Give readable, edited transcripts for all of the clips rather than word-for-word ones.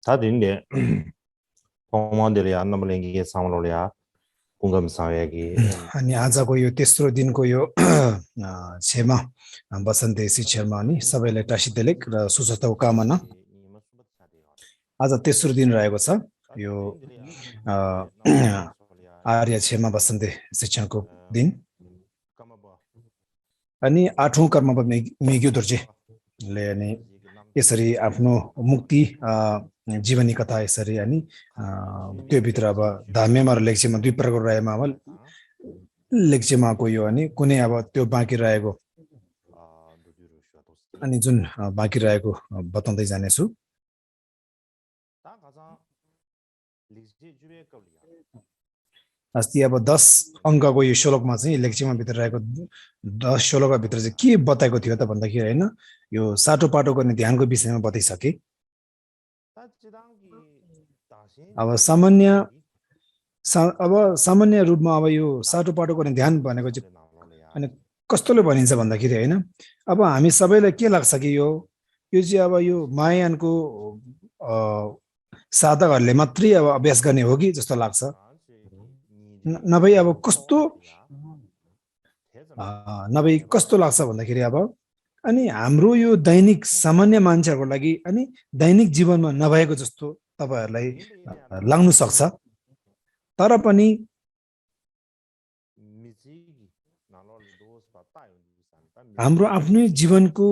다들 포마들이야 남랭이게 상으로야 공감 사회기 अनि आजको यो तेस्रो दिनको यो छेमा बसन्त शिक्षामा अनि सबैलाई टासी देलेक र सुस्वास्थ्यको कामना आज तेस्रो दिन रहेको छ यो आर्य छेमा बसन्त शिक्षणको दिन अनि 8औं कर्म मेग्यो दुर्जेले अनि यसरी आफ्नो मुक्ति जीवनी कथा यसरी अनि त्यो भित्र अब धाम्यमा र लेक्चेमा दुई प्रकार रहेमा अब लेक्चेमा गयो अनि कुनै अब त्यो बाँकी रहेको अनि जुन बाँकी रहेको बताउँदै जानेछु अस्ति अब 10 अङ्कको यो श्लोकमा चाहिँ लेक्चरमा भित्र रहेको 10 श्लोकका भित्र चाहिँ के बताएको थियो त भन्दाखेरि हैन यो साटो पाटो गर्ने ध्यानको विषयमा बताइसके अब सामान्य रूपमा अब यो साटो पाटो गर्ने ध्यान भनेको चाहिँ अनि कस्तोले भनिन्छ भन्दाखेरि हैन अब हामी सबैलाई के लाग्छ कि यो चाहिँ अब यो मायानको साधकहरूले मात्रै अब अभ्यास गर्ने हो कि जस्तो लाग्छ नभई अब कस्तो लाग्छ भन्दाखेरि अब अनि हाम्रो यो दैनिक सामान्य मान्छेहरुको लागि अनि दैनिक जीवनमा नभएको जस्तो तपाईहरुलाई लाग्नु सक्छ तर पनि हाम्रो आफ्नै जीवनको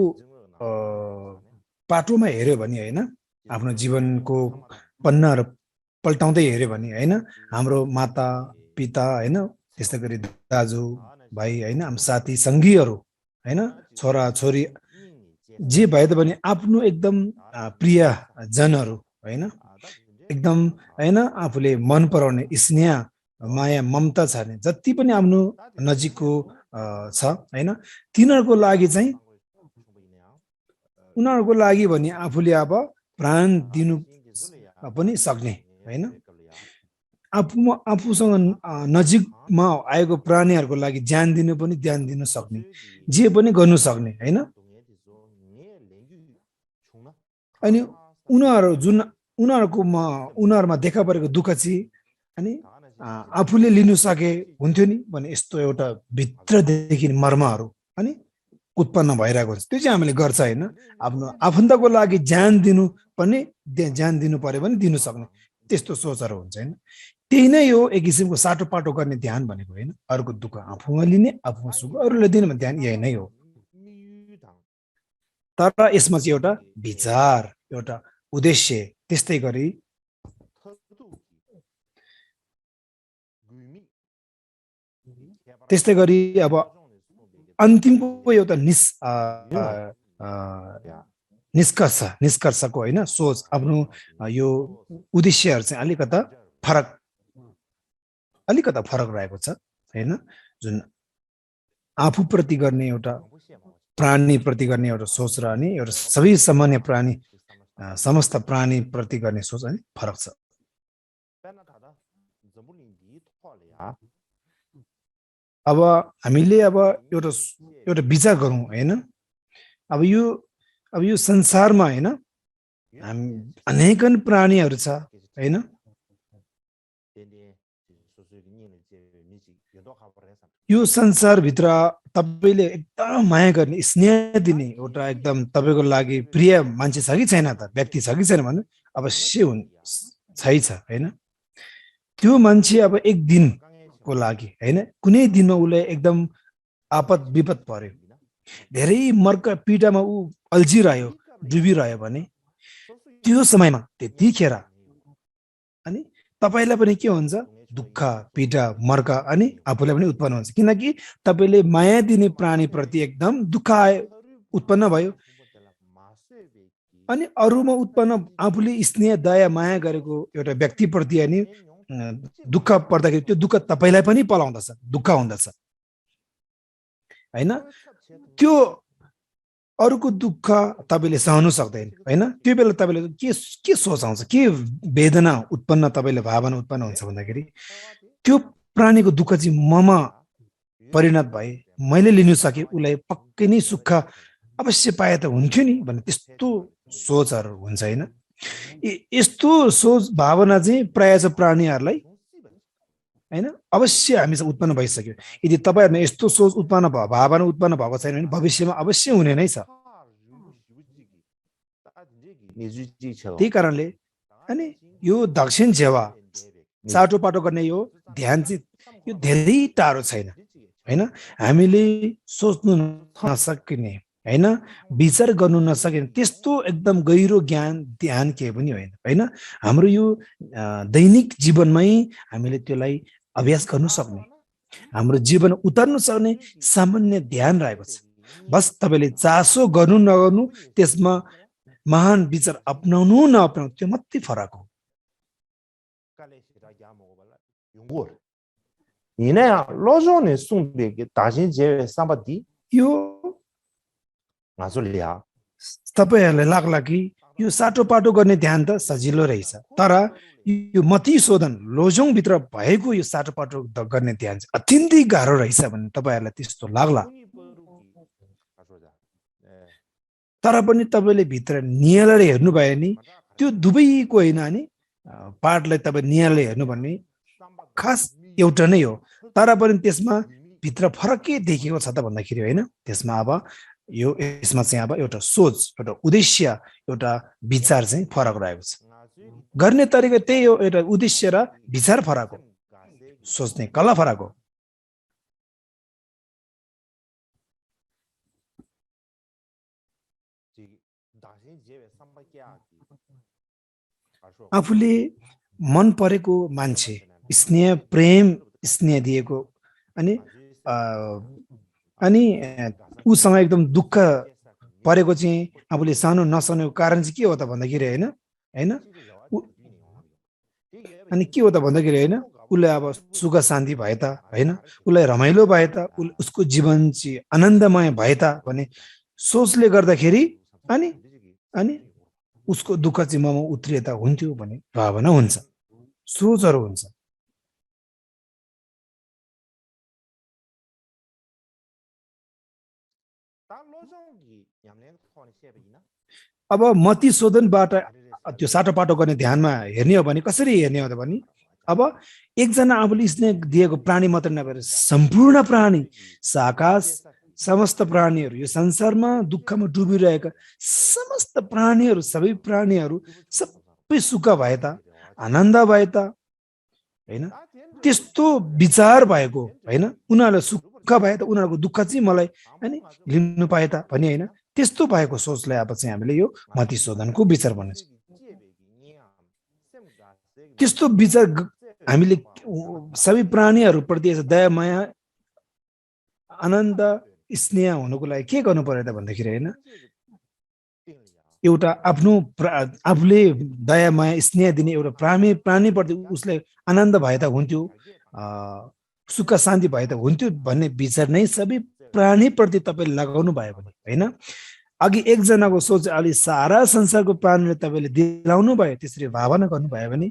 पाटोमा हेर्यो भने हैन आफ्नो जीवनको पन्नाहरु पल्टाउँदै हेर्यो भने हैन हाम्रो माता पिता हैन त्यस्तै गरी दाजु भाइ हैन हाम्रो साथी संगीहरु हैन छोरा छोरी जे भए पनि आफ्नो एकदम प्रिय जनहरु हैन एकदम हैन आफूले मन पराउने स्नेह माया ममता छ नि जति पनि आफ्नो नजिकको छ हैन तिनीहरुको लागि चाहिँ उनीहरुको लागि भने आफूले अब प्राण दिनु पनि सक्ने हैन आफूसँग नजिकमा आएको प्राणीहरुको लागि ज्यान दिनु पनि ध्यान दिन सक्ने जे पनि गर्नु सक्ने हैन अनि उनीहरुमा देखा परेको दुःख चाहिँ अनि आफूले लिनु सके हुन्थ्यो नि भने यस्तो एउटा भित्रदेखि मर्महरु अनि उत्पन्न भइरहेको छ त्यो चाहिँ हामीले गर्छ हैन आफ्नो आफन्तको लागि ज्यान दिनु पनि ज्यान दिनु पर्यो भने दिनु सक्ने त्यस्तो सोचहरु हुन्छ हैन त्यही नै हो एक किसिमको साटो पाटो गर्ने ध्यान भनेको हैन अरूको दुःख आफूमा लिने आफूमा सुख अरूले दिने ध्यान यही नै हो तर यसमा चाहिँ एउटा विचार एउटा उद्देश्य त्यस्तै गरी अब अन्तिमको एउटा निष्कर्षको हैन सोच आफ्नो यो उद्देश्यहरु चाहिँ अलिकता फरक रहेको छ हैन जुन आफू प्रति गर्ने एउटा प्राणी प्रति गर्ने एउटा सोच र अनि एउटा सबै सामान्य प्राणी समस्त प्राणी प्रति गर्ने सोच अनि फरक छ अब हामीले अब एउटा विचार गरौँ हैन अब यो संसारमा हैन अनेकन प्राणीहरु छ हैन यो संसार भित्र तपाईले एकदम माया गर्ने स्नेह दिने एउटा एकदम तपाईको लागि प्रिय मान्छे छ कि छैन त व्यक्ति छ कि छैन भने अवश्य छ हैन त्यो मान्छे अब एक दिनको लागि हैन कुनै दिनमा उले एकदम आपद विपद पर्यो धेरै मर्क पीडामा उ अल्झिरह्यो डुबिरह्यो भने त्यो समयमा त्यतिखेर अनि तपाईलाई पनि के हुन्छ दुःख पीडा मर्क अनि आफूलाई पनि उत्पन्न हुन्छ किनकि तपाईले माया दिने प्राणी प्रति एकदम दुःख उत्पन्न भयो अनि अरूमा उत्पन्न आफूले स्नेह दया माया गरेको एउटा व्यक्ति प्रति अनि दुःख पर्दाखेरि त्यो दुःख तपाईलाई पनि पलाउँदछ दुःख हुँदछ हैन त्यो अरूको दुःख तपाईले सहनु सक्दैन हैन त्यो बेला तपाईले के सोच आउँछ के वेदना उत्पन्न तपाईले भावना उत्पन्न हुन्छ भन्दाखेरि त्यो प्राणीको दुःख चाहिँ ममा परिणत भए मैले लिनु सके उलाई पक्कै नै सुख अवश्य पाए त हुन्थ्यो नि भन्ने त्यस्तो सोचहरु हुन्छ हैन यस्तो सोच भावना चाहिँ प्रायः छ प्राणीहरूलाई हैन अवश्य हामीसँग उत्पन्न भइसक्यो। यदि तपाईहरुमा यस्तो सोच उत्पन्न भावना उत्पन्न भएको छैन भने भविष्यमा अवश्य हुने नै छ। त्यही कारणले अनि यो दक्षिण जेवा साटो पाटो गर्ने यो ध्यान चाहिँ यो धेरै टाढो छैन हैन। हामीले सोच्नु नसकिने हैन विचार गर्नु नसकिने त्यस्तो एकदम गहिरो ज्ञान ध्यान के पनि होइन हैन। हाम्रो यो दैनिक जीवनमै हामीले त्यसलाई अभ्यास गर्नु सक्ने हाम्रो जीवन उतार्नु सक्ने सामान्य ध्यान रहेको छ। बस तपाईले चासो गर्नु नगर्नु त्यसमा महान विचार अपनाउनु नअपनाउनु त्यो मात्रै फरक हो। 你那样老早呢送别给大型节约三把地， यो 俺说俩， तपाईहरुलाई लाग्ला कि यो साटो पाटो गर्ने ध्यान त सजिलो रहेछ, तर यो मति शोधन लोजोङ भित्र भएको यो साटो पाटो गर्ने ध्यान चाहिँ अत्यन्तै गाह्रो रहेछ भन्ने तपाईहरुलाई त्यस्तो लाग्ला। तर पनि तपाईले भित्र नियालेर हेर्नु भयो नि त्यो दुवैको होइन नि पाठलाई तपाई नियालेर हेर्नु भन्ने खास एउटा नै हो। तर पनि त्यसमा भित्र फरक के देखेको छ त भन्दाखेरि हैन त्यसमा अब यो यसमा चाहिँ अब एउटा सोच एउटा उद्देश्य एउटा विचार चाहिँ फरक रहेको छ। गर्ने तरिका त्यही हो, एउटा उद्देश्य र विचार फरक हो, सोच्ने कला फरक हो। आफूले मन परेको मान्छे स्नेह प्रेम स्नेह दिएको अनि उसँग एकदम दुःख परेको चाहिँ आफूले सानो नसक्नेको कारण चाहिँ के हो त भन्दाखेरि हैन अनि के हो त भन्दाखेरि हैन उसले अब सुख शान्ति भए त हैन उसलाई रमाइलो भए त उसको जीवन चाहिँ आनन्दमय भए त भन्ने सोचले गर्दाखेरि अनि उसको दुःख चाहिँ ममा उत्रिए त हुन्थ्यो भन्ने भावना हुन्छ, सोचहरू हुन्छ। अब मति शोधनबाट त्यो साटोपाटो गर्ने ध्यानमा हेर्ने हो भने कसरी हेर्ने हो त भने अब एकजना आफूले स्नेह दिएको प्राणी मात्र नभएर सम्पूर्ण प्राणी आकाश समस्त प्राणीहरू यो संसारमा दुःखमा डुबिरहेका समस्त प्राणीहरू सबै प्राणीहरू सबै सुख भए त आनन्द भए त हैन त्यस्तो विचार भएको हैन उनीहरुलाई सुख भए त उनीहरुको दुःख चाहिँ मलाई हैन लिनु पाए त भन्ने हैन त्यस्तो भएको सोचलाई अब चाहिँ हामीले यो मति शोधनको विचार भन्छ। त्यस्तो विचार हामीले सबै प्राणीहरू प्रति दया माया आनन्द स्नेह हुनुको लागि के गर्नु पर्यो त भन्दाखेरि हैन एउटा आफूले दया माया स्नेह दिने एउटा प्राणी प्रति उसले आनन्द भए त हुन्थ्यो सुख शान्ति भए त हुन्थ्यो भन्ने विचार नै सबै प्राणी प्रति तपाईले लगाउनु भयो भने हैन अघि एकजनाको सोच अलि सारा संसारको प्राणीले तपाईले दिलाउनु भयो त्यसरी भावना गर्नु भयो भने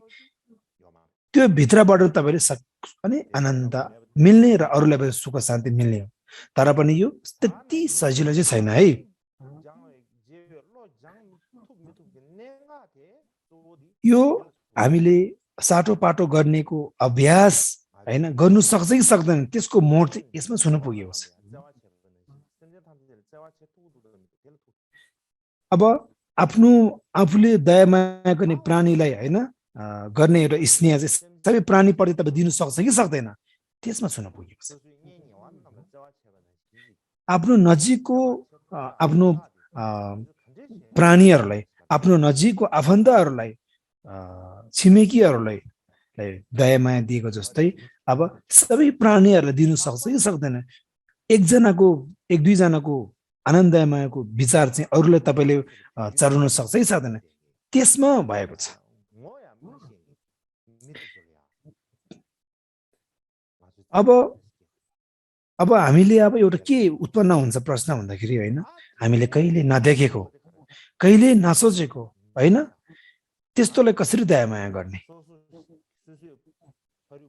त्यो भित्रबाट तपाईले अनि आनन्द मिल्ने र अरूलाई पनि सुख शान्ति मिल्ने हो। तर पनि यो त्यति सजिलो चाहिँ छैन है। यो हामीले साटोपाटो गर्नेको अभ्यास हैन गर्नु सक्छ कि सक्दैन त्यसको मोड यसमा छुन पुगेको छ। अब आफूले दया माया गर्ने प्राणीलाई हैन गर्ने एउटा स्नेह चाहिँ सबै प्राणी प्रति तपाईँ दिनु सक्छ कि सक्दैन त्यसमा छुन पुगेको छ। आफ्नो नजिकको आफ्नो प्राणीहरूलाई आफ्नो नजिकको आफन्तहरूलाई छिमेकीहरूलाई दया माया दिएको जस्तै अब सबै प्राणीहरूलाई दिनु सक्छ कि सक्दैन एक दुईजनाको आनन्द मायाको विचार चाहिँ अरूलाई तपाईले चढाउन सक्छ कि सक्दैन त्यसमा भएको छ। अब हामीले अब एउटा के उत्पन्न हुन्छ प्रश्न भन्दाखेरि हैन हामीले कहिले नदेखेको कहिले नसोचेको हैन त्यस्तोलाई कसरी दया माया गर्ने।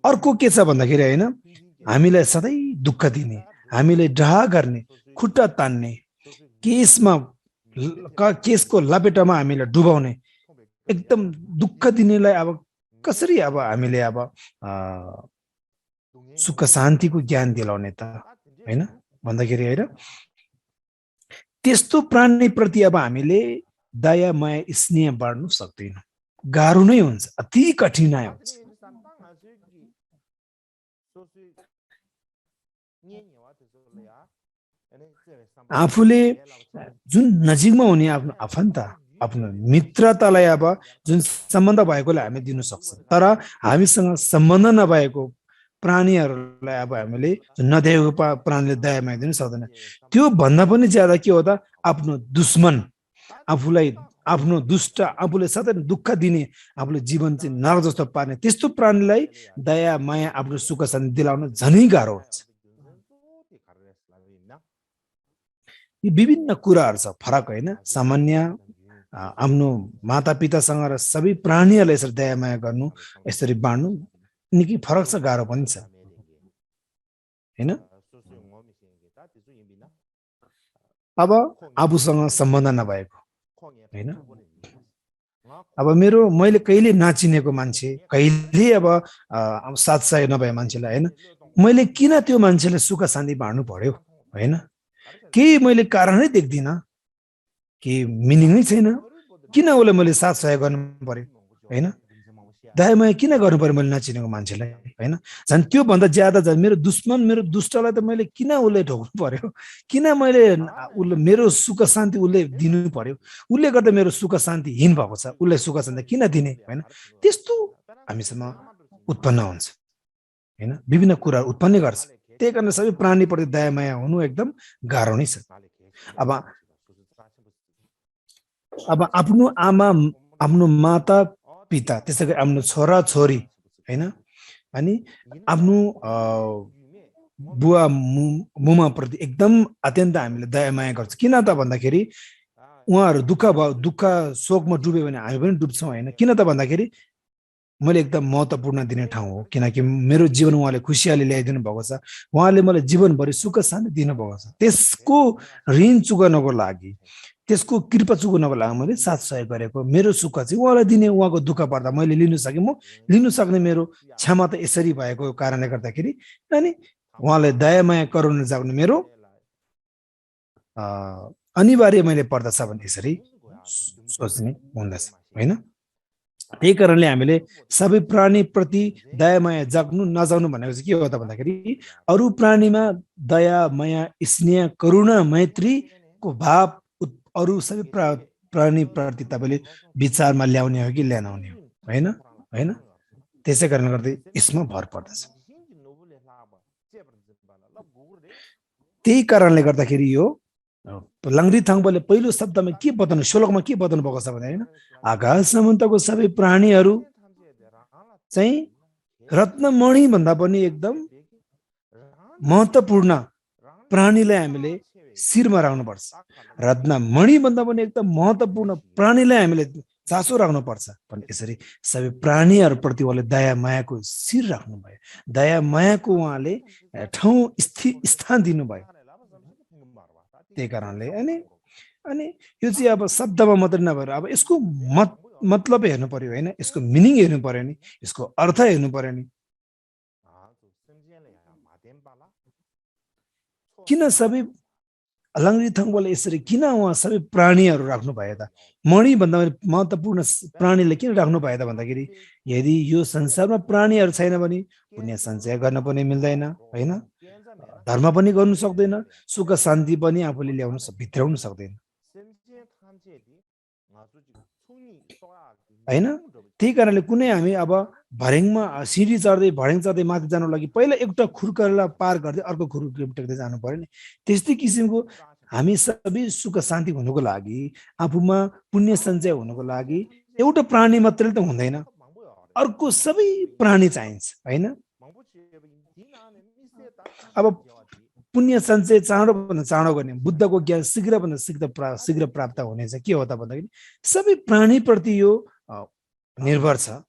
अर्को के छ भन्दाखेरि हैन हामीलाई सधैँ दुःख दिने हामीले डहा गर्ने खुट्टा तान्ने केसको लपेटामा हामीलाई डुबाउने एकदम दुःख दिनेलाई अब कसरी अब हामीले अब सुख शान्तिको ज्ञान दिलाउने त, हैन भन्दाखेरि हैन त्यस्तो प्राणीप्रति अब हामीले दया माया स्नेह बाँड्नु सक्दैनौँ। गाह्रो नै हुन्छ, अति कठिनाइ हुन्छ। आफूले जुन नजिकमा हुने आफ्नो आफन्त, आफ्नो मित्रतालाई अब जुन सम्बन्ध भएकोले हामी दिन सक्छ, तर हामीसँग सम्बन्ध नभएको प्राणीहरूलाई अब हामीले नदेखेको प्राणीले दया माया दिन सक्दैन। त्यो भन्दा पनि ज्यादा के हो त, आफ्नो दुश्मन, आफूलाई आफ्नो दुष्ट, आफूले सधैँ दुःख दिने, आफूले जीवन चाहिँ नरक जस्तो पार्ने त्यस्तो प्राणीलाई दया माया आफ्नो सुख शान्ति दिलाउन झनै गाह्रो हुन्छ। यी विभिन्न कुराहरू छ, फरक होइन। सामान्य आफ्नो माता पितासँग र सबै प्राणीहरूलाई यसरी दया माया गर्नु, यसरी बाँड्नु निकै फरक छ, गाह्रो पनि छ, हैन। अब आफूसँग सम्बन्ध नभएको, हैन, अब मैले कहिले नचिनेको मान्छे, कहिले अब साथसाय नभए मान्छेलाई, हैन, मैले किन त्यो मान्छेलाई सुख शान्ति बाँड्नु पर्यो, हैन। केही मैले कारणै देख्दिनँ, केही मिनिङै छैन, किन उसलाई मैले साथ सहयोग गर्नु पर्यो, हैन। दयामाया किन गर्नु पर्यो मैले नचिनेको मान्छेलाई, हैन। झन् त्योभन्दा ज्यादा झन् मेरो दुश्मन, मेरो दुष्टलाई त मैले किन उसले ढोक्नु पर्यो, किन मैले उसले मेरो सुख शान्ति उसले दिनु पर्यो, उसले गर्दा मेरो सुख शान्ति हीन भएको छ, उसलाई सुख शान्ति किन दिने, हैन। त्यस्तो हामीसँग उत्पन्न हुन्छ, हैन। विभिन्न कुराहरू उत्पन्न गर्छ। त्यही कारण सबै प्राणीप्रति दया माया हुनु एकदम गाह्रो नै छ। अब आफ्नो आमा, आफ्नो माता पिता, त्यसै गरी आफ्नो छोरा छोरी, हैन, अनि आफ्नो बुवा मुमा प्रति एकदम अत्यन्त हामीले दया माया गर्छ। किन त भन्दाखेरि उहाँहरू दुःख शोकमा डुब्यो भने हामी पनि डुब्छौँ, हैन। किन त भन्दाखेरि मैले एकदम महत्त्वपूर्ण दिने ठाउँ हो, किनकि मेरो जीवन उहाँले खुसियाली ल्याइदिनु भएको छ, उहाँले मलाई जीवनभरि सुख शान्ति दिनुभएको छ। त्यसको ऋण चुकाउनको लागि, त्यसको कृपा चुकाउनको लागि मैले साथ सहयोग गरेको, मेरो सुख चाहिँ उहाँलाई दिने, उहाँको दुःख पर्दा मैले लिनु सकेँ, म लिनु सक्ने मेरो क्षमता यसरी भएको कारणले गर्दाखेरि, अनि उहाँलाई दया माया गराउन जाने मेरो अनिवार्य मैले पर्दछ भने यसरी सोच्ने हुँदछ, हैन। त्यही कारणले हामीले सबै प्राणीप्रति दया माया जाग्नु नजाग्नु भनेको चाहिँ के हो त भन्दाखेरि अरू प्राणीमा दया माया स्नेह करुणा मैत्रीको भाव अरू सबै प्राणीप्रति तपाईँले विचारमा ल्याउने हो कि ल्याउने हो, हैन, हैन। त्यसै कारणले गर्दा यसमा भर पर्दछ। त्यही कारणले गर्दाखेरि यो लाङ्री थाङ्बाले पहिलो शब्दमा के बताउनु, श्लोकमा के बताउनु भएको छ भने, हैन, आकाश समुद्रको सबै प्राणीहरू चाहिँ रत्नमणि भन्दा पनि एकदम महत्त्वपूर्ण प्राणीलाई हामीले शिरमा राख्नुपर्छ। रत्नमणि भन्दा पनि एकदम महत्त्वपूर्ण प्राणीलाई हामीले चासो राख्नुपर्छ भने यसरी सबै प्राणीहरूप्रति उहाँले दया मायाको शिर राख्नुभयो, दया मायाको उहाँले ठाउँ स्थान दिनुभयो। त्यही कारणले अनि यो चाहिँ अब शब्दमा मात्रै नभएर अब यसको मतलब हेर्नु पर्यो, हैन, यसको मिनिङ हेर्नु पर्यो नि, यसको अर्थ हेर्नु पर्यो नि। किन सबै लाङ्री थाङ्बाले यसरी किन उहाँ सबै प्राणीहरू राख्नु भयो त, मणि भन्दा महत्त्वपूर्ण प्राणीले किन राख्नु भयो त भन्दाखेरि यदि यो संसारमा प्राणीहरू छैन भने पुण्य सञ्चय गर्न पनि मिल्दैन, हैन, धर्म पनि गर्नु सक्दैन, सुख शान्ति पनि आफूले ल्याउनु भित्राउनु सक्दैन, हैन। त्यही कारणले कुनै हामी अब भर्याङमा सिडी चढ्दै भर्याङ चढ्दै माथि जानु लागि पहिला एउटा खुर्कलाई पार गर्दै अर्को खुर्क टेक्दै जानु पर्यो नि। त्यस्तै किसिमको हामी सबै सुख शान्ति हुनुको लागि, आफूमा पुण्य सञ्चय हुनुको लागि एउटा प्राणी मात्रै त हुँदैन, अर्को सबै प्राणी चाहिन्छ, हैन। अब पुण्य सञ्चय चाँडोभन्दा चाँडो गर्ने, बुद्धको ज्ञान शीघ्रभन्दा शीघ्र प्राप्त हुने चाहिँ के हो त भन्दाखेरि सबै प्राणीप्रति यो निर्भर छ।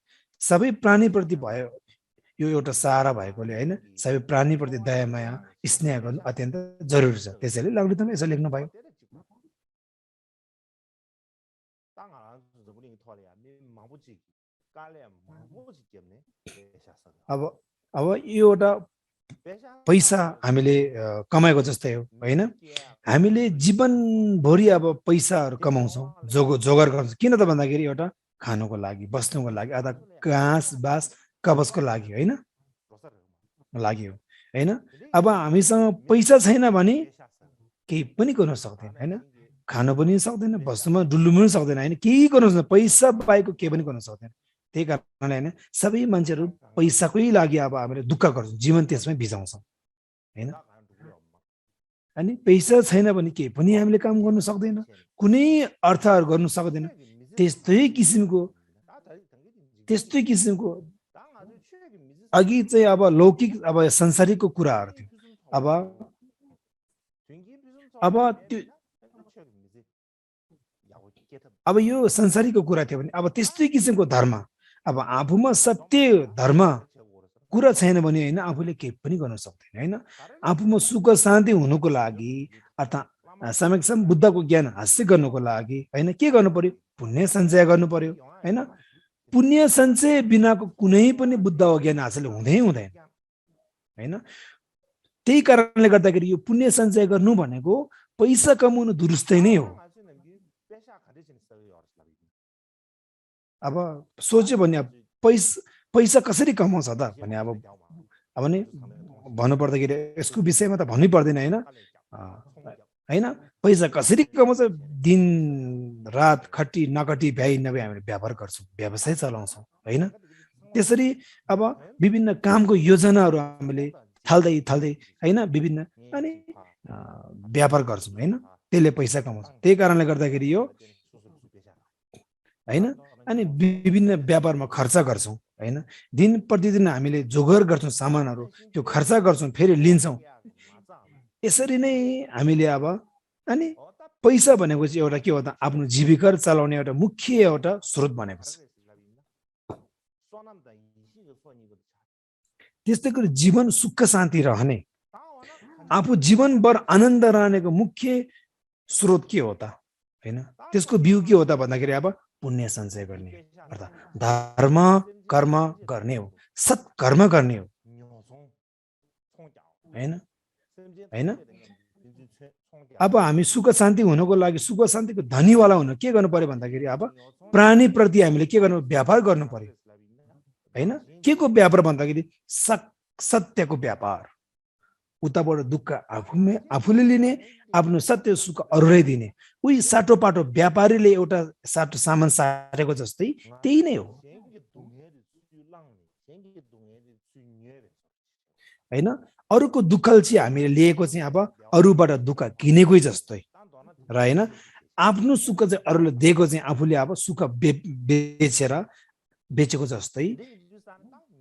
सबै प्राणीप्रति भयो यो एउटा सहारा भएकोले, हैन, सबै प्राणीप्रति दया माया स्नेह गर्नु अत्यन्त जरुरी छ। त्यसैले लाङ्री थाङ्बा यसो लेख्नु भयो। अब यो एउटा पैसा हामीले कमाएको जस्तै हो हैन। हामीले जीवनभरि अब पैसाहरू कमाउँछौँ, जोगाड गर्छौँ। किन त भन्दाखेरि एउटा खानुको लागि, बस्नुको लागि, अथवा घाँस बास कवचको लागि हैन लागि हो हैन। अब हामीसँग पैसा छैन भने केही पनि गर्न सक्दैन हैन, खानु पनि सक्दैन, बस्नुमा डुल्नु पनि सक्दैन हैन, केही गर्न सक्दैन, पैसा बाहेक केही पनि गर्न सक्दैन। त्यही कारणले हैन सबै मान्छेहरू पैसाकै लागि अब हामीले दुःख गर्छौँ, जीवन त्यसमै बिताउँछौँ हैन। अनि पैसा छैन भने केही पनि हामीले काम गर्न सक्दैन, कुनै अर्थहरू गर्न सक्दैन। त्यस्तै किसिमको अघि चाहिँ अब लौकिक अब संसारिकको कुराहरू थियो। अब यो संसारिकको कुरा थियो भने अब त्यस्तै किसिमको धर्म, अब आफूमा सत्य धर्म कुरा छैन भने हैन आफूले केही पनि गर्न सक्दैन हैन। आफूमा सुख शान्ति हुनुको लागि अर्थात् समक्षम बुद्धको ज्ञान हासिल गर्नुको लागि हैन के गर्नु पर्यो? पुण्य सञ्चय गर्नु पर्यो हैन। पुण्य सञ्चय बिनाको कुनै पनि बुद्धको ज्ञान हासिल हुँदैन हैन। त्यही कारणले गर्दाखेरि यो पुण्य सञ्चय गर्नु भनेको पैसा कमाउनु दुरुस्तै नै हो। अब सोच्यो भने पैसा कसरी कमाउँछ त भने अब नि भन्नु पर्दाखेरि यसको विषयमा त भन्नै पर्दैन हैन। पैसा कसरी कमाउँछ? दिन रात खटी नखटी भ्याइ नभए हामीले व्यापार गर्छौँ, व्यवसाय चलाउँछौँ हैन। त्यसरी अब विभिन्न कामको योजनाहरू हामीले थाल्दै हैन विभिन्न अनि व्यापार गर्छौँ हैन, त्यसले पैसा कमाउँछ। त्यही कारणले गर्दाखेरि यो हैन अनि विभिन्न व्यापारमा खर्च गर्छौँ हैन। दिन प्रतिदिन हामीले जोगाड गर्छौँ सामानहरू, त्यो खर्च गर्छौँ, फेरि लिन्छौँ। यसरी नै हामीले अब अनि पैसा भनेको चाहिँ एउटा के हो त? आफ्नो जीविका चलाउने एउटा मुख्य एउटा स्रोत भनेको छ। त्यस्तै गरी जीवन सुख शान्ति रहने, आफू जीवनभर आनन्द रहनेको मुख्य स्रोत के हो त हैन? त्यसको बिउ के हो त भन्दाखेरि अब पुण्य सञ्चय गर्ने अर्थात् धर्म कर्म गर्ने हो, सत्कर्म गर्ने हो हैन। अब हामी सुख शान्ति हुनको लागि, सुख शान्तिको धनीवाला हुन के गर्नु पर्यो भन्दाखेरि अब प्राणी प्रति हामीले के गर्नु? व्यापार गर्नु पर्यो हैन। के को व्यापार भन्दाखेरि सत्यको व्यापार। उताबाट दुःख आफूले लिने, आफ्नो सत्य सुख अरूलाई दिने। उही साटोपाटो व्यापारीले एउटा साटो सामान साटेको जस्तै त्यही नै हो हैन। अरूको दुःख चाहिँ हामीले लिएको चाहिँ अब अरूबाट दुःख किनेकै जस्तै र हैन। आफ्नो सुख चाहिँ अरूले दिएको चाहिँ आफूले अब सुख बेचेको जस्तै।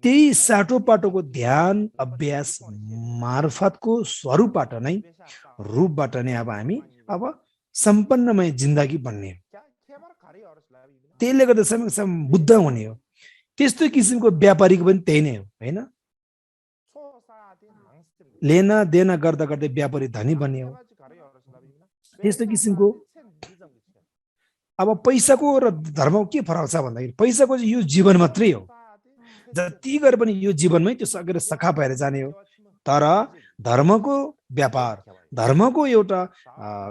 त्यही साटोपाटोको ध्यान अभ्यास मार्फतको स्वरूपबाट नै रूपबाट नै अब हामी अब सम्पन्नमय जिन्दगी बन्ने हो। त्यसले गर्दा समयसम्म बुद्ध हुने हो। त्यस्तो किसिमको व्यापारीको पनि त्यही नै हो हैन। लेना देना गर्दा गर्दै व्यापारी धनी बन्ने हो। त्यस्तो किसिमको अब पैसाको र धर्मको के फरक छ भन्दाखेरि पैसाको चाहिँ यो जीवन मात्रै हो, जति गरे पनि यो जीवनमै त्यो सकेर सखा भएर जाने हो। तर धर्मको व्यापार, धर्मको एउटा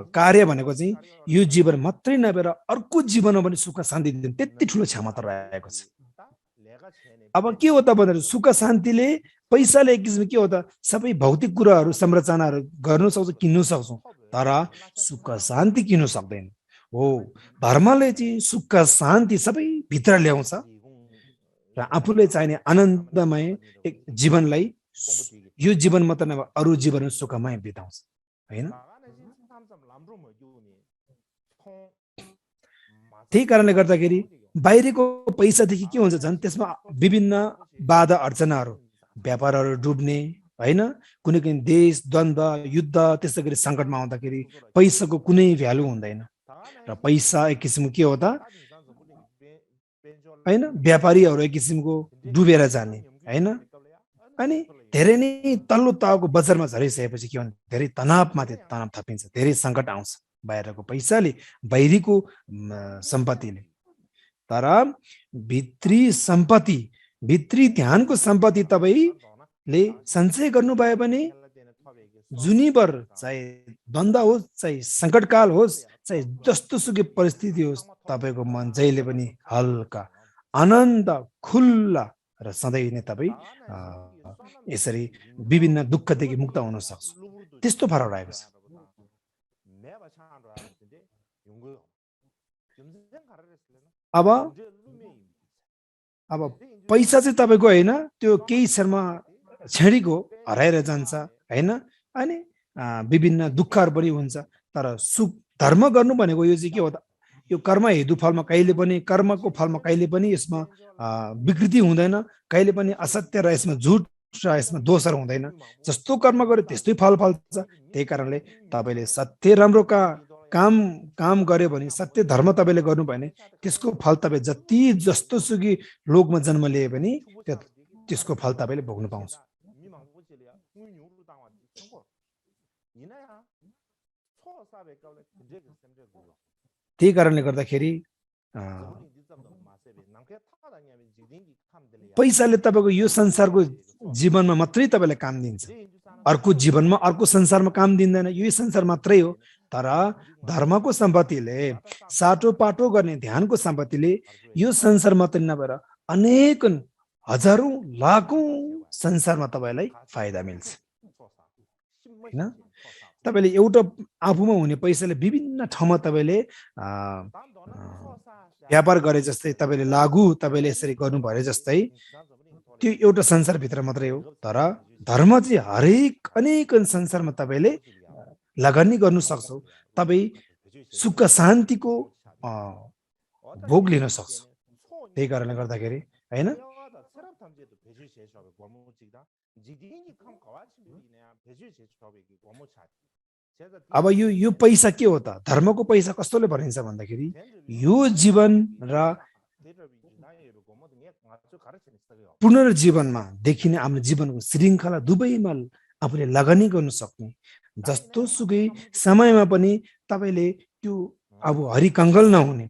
कार्य भनेको चाहिँ यो जीवन मात्रै नभएर अर्को जीवनमा पनि सुख शान्ति दिने त्यति ठुलो क्षमता रहेको छ। अब के हो त भन्दाखेरि सुख शान्तिले पैसाले एक किसिमले के हो त? सबै भौतिक कुराहरू संरचनाहरू गर्नु सक्छ, किन्नु सक्छौँ, तर सुख शान्ति किन्नु सक्दैन हो। धर्मले चाहिँ सुख शान्ति सबै भित्र ल्याउँछ र आफूले चाहिने आनन्दमय एक जीवनलाई यो जीवन मात्र नभए अरू जीवन सुखमय बिताउँछ हैन। त्यही कारणले गर्दाखेरि बाहिरको पैसादेखि के हुन्छ झन् त्यसमा विभिन्न बाधा अर्चनाहरू, व्यापारहरू डुब्ने हैन। कुनै कुनै देश द्वन्द्व युद्ध त्यस्तै गरी सङ्कटमा आउँदाखेरि पैसाको कुनै भ्यालु हुँदैन र पैसा एक किसिमको के हो त हैन? व्यापारीहरू एक किसिमको डुबेर जाने हैन। अनि धेरै नै तल्लो तहको बजारमा झरिसकेपछि के हुन्छ? धेरै तनावमाथि तनाव थपिन्छ, धेरै सङ्कट आउँछ बाहिरको पैसाले, बाहिरीको सम्पत्तिले। तर भित्री सम्पत्ति, भित्री ध्यानको सम्पत्ति तपाईँले सञ्चय गर्नुभयो भने जुनीभर चाहे द्वन्द होस्, चाहे सङ्कटकाल होस्, चाहे जस्तो सुकै परिस्थिति होस्, तपाईँको मन जहिले पनि हल्का, आनन्द, खुल्ला र सधैँ नै तपाईँ यसरी विभिन्न दुःखदेखि मुक्त हुन सक्छ। त्यस्तो फरक रहेको छ। अब पैसा चाहिँ तपाईँको होइन, त्यो केही क्षणमा क्षणिक हो, हराएर जान्छ होइन, अनि विभिन्न दुःखहरू पनि हुन्छ। तर सुख धर्म गर्नु भनेको यो चाहिँ के हो त, यो कर्म हेतु फलमा कहिले पनि, कर्मको फलमा कहिले पनि यसमा विकृति हुँदैन, कहिले पनि असत्य र यसमा झुट र यसमा दोषहरू हुँदैन। जस्तो कर्म गर्यो त्यस्तै फल फल्छ। त्यही कारणले तपाईँले सत्य राम्रो काम गर्यो भने, सत्य धर्म तपाईँले गर्नु भने त्यसको फल तपाईँ जति जस्तो सुकै लोकमा जन्म लिए पनि त्यसको फल तपाईँले भोग्नु पाउँछ। त्यही कारणले गर्दाखेरि पैसाले तपाईँको यो संसारको जीवनमा मात्रै तपाईँलाई काम दिन्छ, अर्को जीवनमा, अर्को संसारमा काम दिँदैन। यो संसार मात्रै हो। तर धर्मको सम्पत्तिले, साटो पाटो गर्ने ध्यानको सम्पत्तिले यो संसार मात्रै नभएर अनेक हजारौं लाखौं संसारमा तपाईँलाई फाइदा मिल्छ हैन। तपाईँले एउटा आफूमा हुने पैसाले विभिन्न ठाउँमा तपाईँले व्यापार गरे जस्तै, तपाईँले लागु तपाईँले यसरी गर्नु भरे जस्तै, त्यो एउटा संसारभित्र मात्रै हो। तर धर्म चाहिँ हरेक अनेक संसारमा तपाईँले लगानी गर्नु सक्छौ। तपाईँ सुख शान्तिको भोग लिन सक्छौ। त्यही कारणले गर्दाखेरि हैन, अब यो पैसा के हो त, धर्मको पैसा कस्तोले भनिन्छ भन्दाखेरि यो जीवन र पुनर्जीवनमा देखिने आफ्नो जीवनको श्रृङ्खला दुवैमा आफूले लगानी गर्न सक्ने, जस्तो सुकै समयमा पनि तपाईँले त्यो अब हरिकङ्गल नहुने,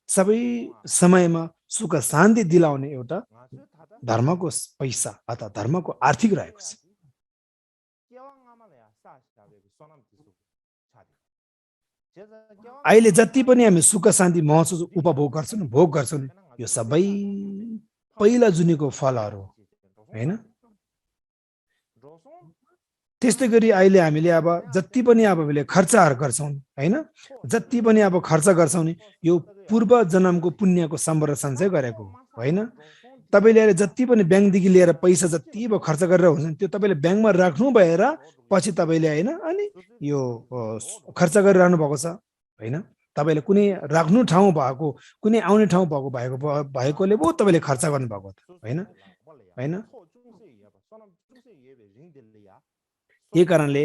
सबै समयमा सुख शान्ति दिलाउने एउटा धर्मको पैसा अथवा धर्मको आर्थिक रहेको छ। अहिले जति पनि हामी सुख शान्ति महसुस उपभोग गर्छौँ, भोग गर्छौँ, यो सबै पहिला जुनीको फलहरू हैन। त्यस्तै गरी अहिले हामीले अब जति पनि अब हामीले खर्चहरू गर्छौँ हैन, जति पनि अब खर्च गर्छौँ नि, यो पूर्व जन्मको पुण्यको संरक्षण चाहिँ गरेको होइन। तपाईँले अहिले जति पनि ब्याङ्कदेखि लिएर पैसा जति अब खर्च गरेर हुन्छ त्यो तपाईँले ब्याङ्कमा राख्नु भएर पछि तपाईँले होइन अनि यो खर्च गरिरहनु भएको छ होइन। तपाईँले कुनै राख्नु ठाउँ भएको, कुनै आउने ठाउँ भएकोले पो तपाईँले खर्च गर्नुभएको होइन होइन। यही कारणले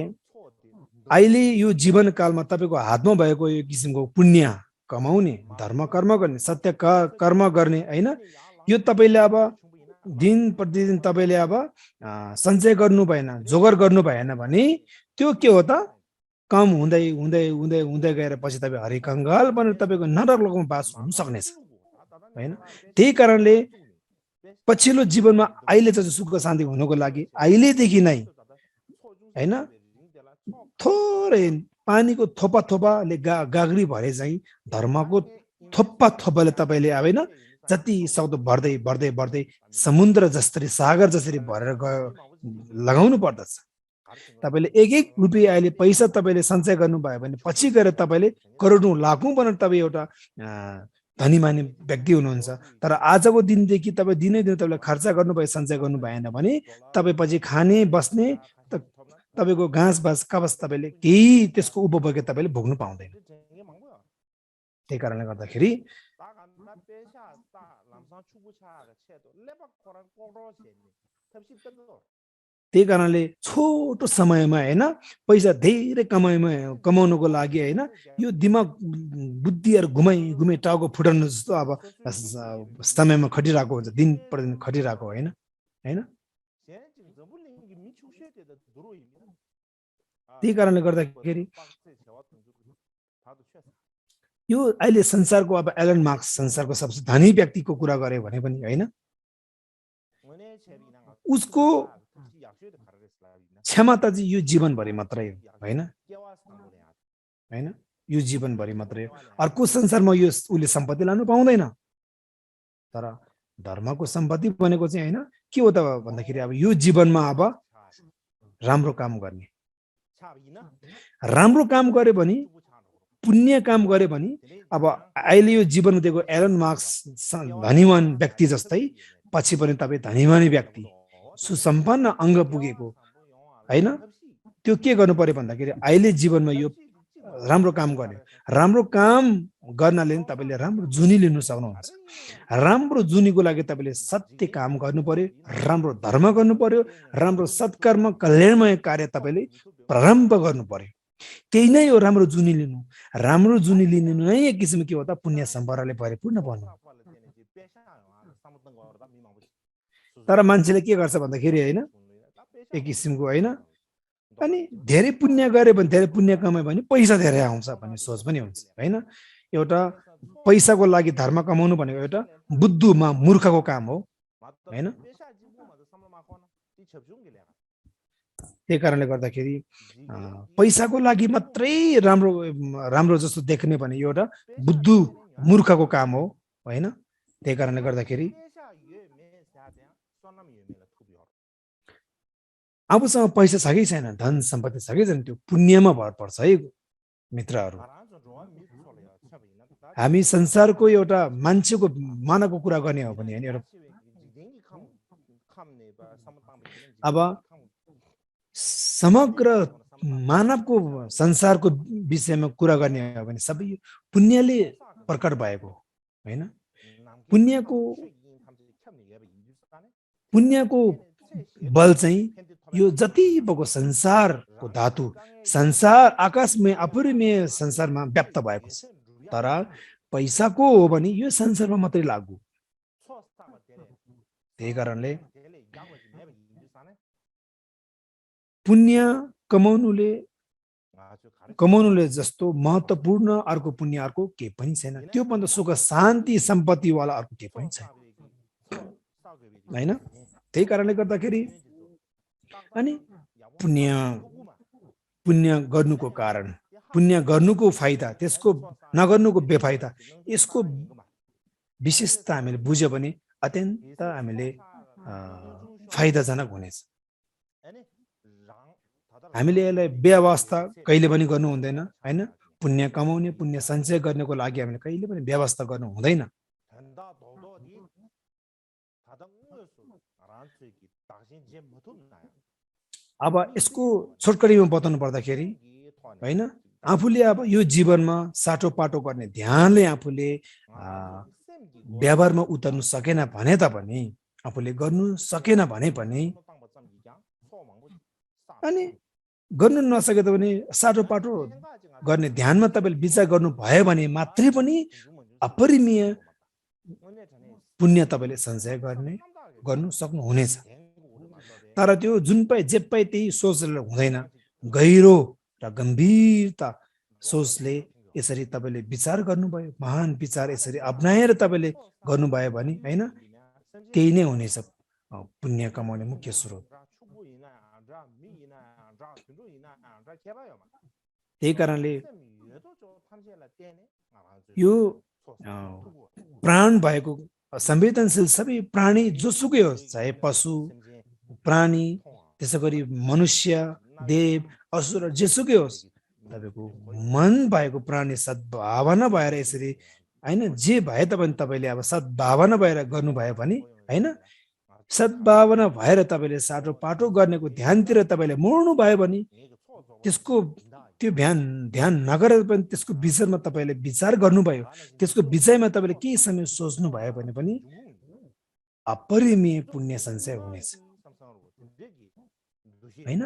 अहिले यो जीवनकालमा तपाईँको हातमा भएको यो किसिमको पुण्य कमाउने, धर्म कर्म गर्ने, सत्य कर्म गर्ने होइन, यो तपाईँले अब दिन प्रतिदिन तपाईँले अब सञ्चय गर्नु भएन, जोगर गर्नु भएन भने त्यो के हो त, कम हुँदै हुँदै हुँदै हुँदै गएर पछि तपाईँ हरिकङ्गाल बनेर तपाईँको नरक लोकमा बास हुन सक्नेछ होइन। त्यही कारणले पछिल्लो जीवनमा अहिले चाहिँ सुख शान्ति हुनुको लागि अहिलेदेखि नै होइन, थोरै पानीको थोपा थोपाले गाग्री भरे चाहिँ धर्मको थोप्पा थोपाले तपाईँले अब होइन जति सक्दो बढ्दै बढ्दै बढ्दै समुद्र जसरी, सागर जसरी भरेर लगाउनु पर्दछ। तपाईँले एक एक रुपियाँ अहिले पैसा तपाईँले सञ्चय गर्नुभयो भने पछि गएर तपाईँले करोडौँ लाखौँ भनेर तपाईँ एउटा धनी माने व्यक्ति हुनुहुन्छ। तर आजको दिनदेखि तपाईँ दिनै दिन तपाईँले खर्च गर्नुभयो, सञ्चय गर्नु भएन भने तपाईँ पछि खाने बस्ने तपाईँको घाँस बाँस कवच तपाईँले केही त्यसको उपभोग्य तपाईँले भोग्नु पाउँदैन। त्यही कारणले गर्दाखेरि त्यही कारणले छोटो समयमा होइन पैसा धेरै कमाउनुको लागि होइन यो दिमाग बुद्धिहरू घुमाइ टाउको फुटाउनु जस्तो अब समयमा खटिरहेको हुन्छ, दिन प्रतिदिन खटिरहेको होइन होइन। त्यही कारणले गर्दाखेरि यो अहिले संसारको अब एलन मार्क्स संसारको सबसे धनी व्यक्तिको कुरा गरे भने पनि हैन, उसको क्षमता चाहिँ यो जीवनभरि मात्रै हो हैन, हैन, यो जीवनभरि मात्रै हो। अर्को संसारमा यो उसले सम्पत्ति लानु पाउँदैन। तर धर्मको सम्पत्ति भनेको चाहिँ हैन के हो त भन्दाखेरि अब यो जीवनमा अब राम्रो काम गर्ने, राम्रो काम गरे भने, पुण्य काम गरे भने, अब अहिले यो जीवनमा दिएको एलन मार्क्स धनीवान व्यक्ति जस्तै पछि पनि तपाईँ धनीवान व्यक्ति सुसम्पन्न अङ्ग पुगेको हैन, त्यो के गर्नु पर्यो भन्दाखेरि अहिले जीवनमा यो राम्रो काम गर्यो। राम्रो काम गर्नाले तपाईले राम्रो जुनी लिनु सक्नुहुन्छ। राम्रो जुनीको लागि तपाईले सत्य काम गर्नु पर्यो, राम्रो धर्म गर्नु पर्यो, राम्रो सत्कर्म कल्याणमय कार्य तपाईले प्रारम्भ गर्नु पर्यो। त्यही नै हो राम्रो जुनी लिनु। राम्रो जुनी लिनु नै एक किसिमको के हो त पुण्य सम्पदाले परिपूर्ण बन्नु। तर मान्छेले के गर्छ भन्दाखेरि हैन एक किसिमको हैन, अनि धेरै पुण्य गरे भने, धेरै पुण्य कमायो भने पैसा धेरै आउँछ भन्ने सोच पनि हुन्छ हैन। एउटा पैसाको लागि धर्म कमाउनु भनेको एउटा बुद्धुमा मूर्खको काम हो हैन। त्यही कारणले गर्दाखेरि पैसाको लागि मात्रै राम्रो राम्रो जस्तो देख्ने भने यो एउटा बुद्धु मूर्खको काम हो हैन। त्यही कारणले गर्दाखेरि आफूसँग पैसा छ कि छैन, धन सम्पत्ति छ कि छैन, त्यो पुण्यमा भर पर्छ है मित्रहरू। हामी संसारको एउटा मान्छेको मानवको कुरा गर्ने हो भने हैन, एउटा अब समग्र मानवको संसारको विषयमा कुरा गर्ने हो भने सबै पुण्यले प्रकट भएको हैन। पुण्यको बल चाहिँ यो जति भएको संसारको धातु, संसार आकाशमय अपरिमेय संसारमा व्याप्त भएको छ। तर पैसाको हो भने यो संसारमा मात्रै लागू। त्यही कारणले पुण्य कमाउनुले जस्तो महत्त्वपूर्ण अर्को पुण्य अर्को के पनि छैन। त्यो भन्दा सुख शान्ति सम्पत्ति वाला अर्को के पनि छैन हैन। त्यही कारणले गर्दाखेरि अनि पुण्य गर्नुको कारण, पुण्य गर्नुको फाइदा, त्यसको नगर्नुको बेफाइदा, यसको विशेषता हामीले बुझ्यो भने अत्यन्त हामीले फाइदाजनक हुनेछ। हामीले यसलाई व्यवस्था कहिले पनि गर्नु हुँदैन हैन। पुण्य कमाउने, पुण्य सञ्चय गर्नको लागि हामीले कहिले पनि व्यवस्था गर्नु हुँदैन। अब यसको छोटकरीमा बताउनु पर्दाखेरि हैन, आफूले अब यो जीवनमा साटोपाटो गर्ने ध्यानले आफूले व्यवहारमा उतर्नु सकेन भने तापनि, आफूले गर्नु सकेन भने पनि, अनि गर्नु नसके तापनि साटोपाटो गर्ने ध्यानमा तपाईँले विचार गर्नु भयो भने मात्रै पनि अपरिमेय पुण्य तपाईँले सञ्चय गर्नु सक्नुहुनेछ। तर त्यो जुन पाए जे पाए त्यही सोचले हुँदैन। गहिरो र गम्भीरता सोचले यसरी तपाईँले विचार गर्नुभयो, महान विचार यसरी अपनाएर तपाईँले गर्नुभयो भने हैन, त्यही नै हुनेछ पुण्य कमाउने मुख्य स्रोत। त्यही कारणले यो प्राण भएको संवेदनशील सबै प्राणी जोसुकै होस्, चाहे पशु प्राणी, त्यसै गरी मनुष्य, देव, असुर, जेसुकै होस्, तपाईँको मन भएको प्राणी सद्भावना भएर यसरी हैन, जे भए तपाईँले अब सद्भावना भएर गर्नुभयो भने हैन, सद्भावना भएर तपाईँले साटोपाटो गर्नेको ध्यानतिर तपाईँले मोड्नु भयो भने, त्यसको त्यो ध्यान नगरेर पनि त्यसको विषयमा तपाईँले विचार गर्नुभयो, त्यसको विषयमा तपाईँले केही समय सोच्नु भयो भने पनि अपरिमेय पुण्य सञ्चय हुनेछ हैन।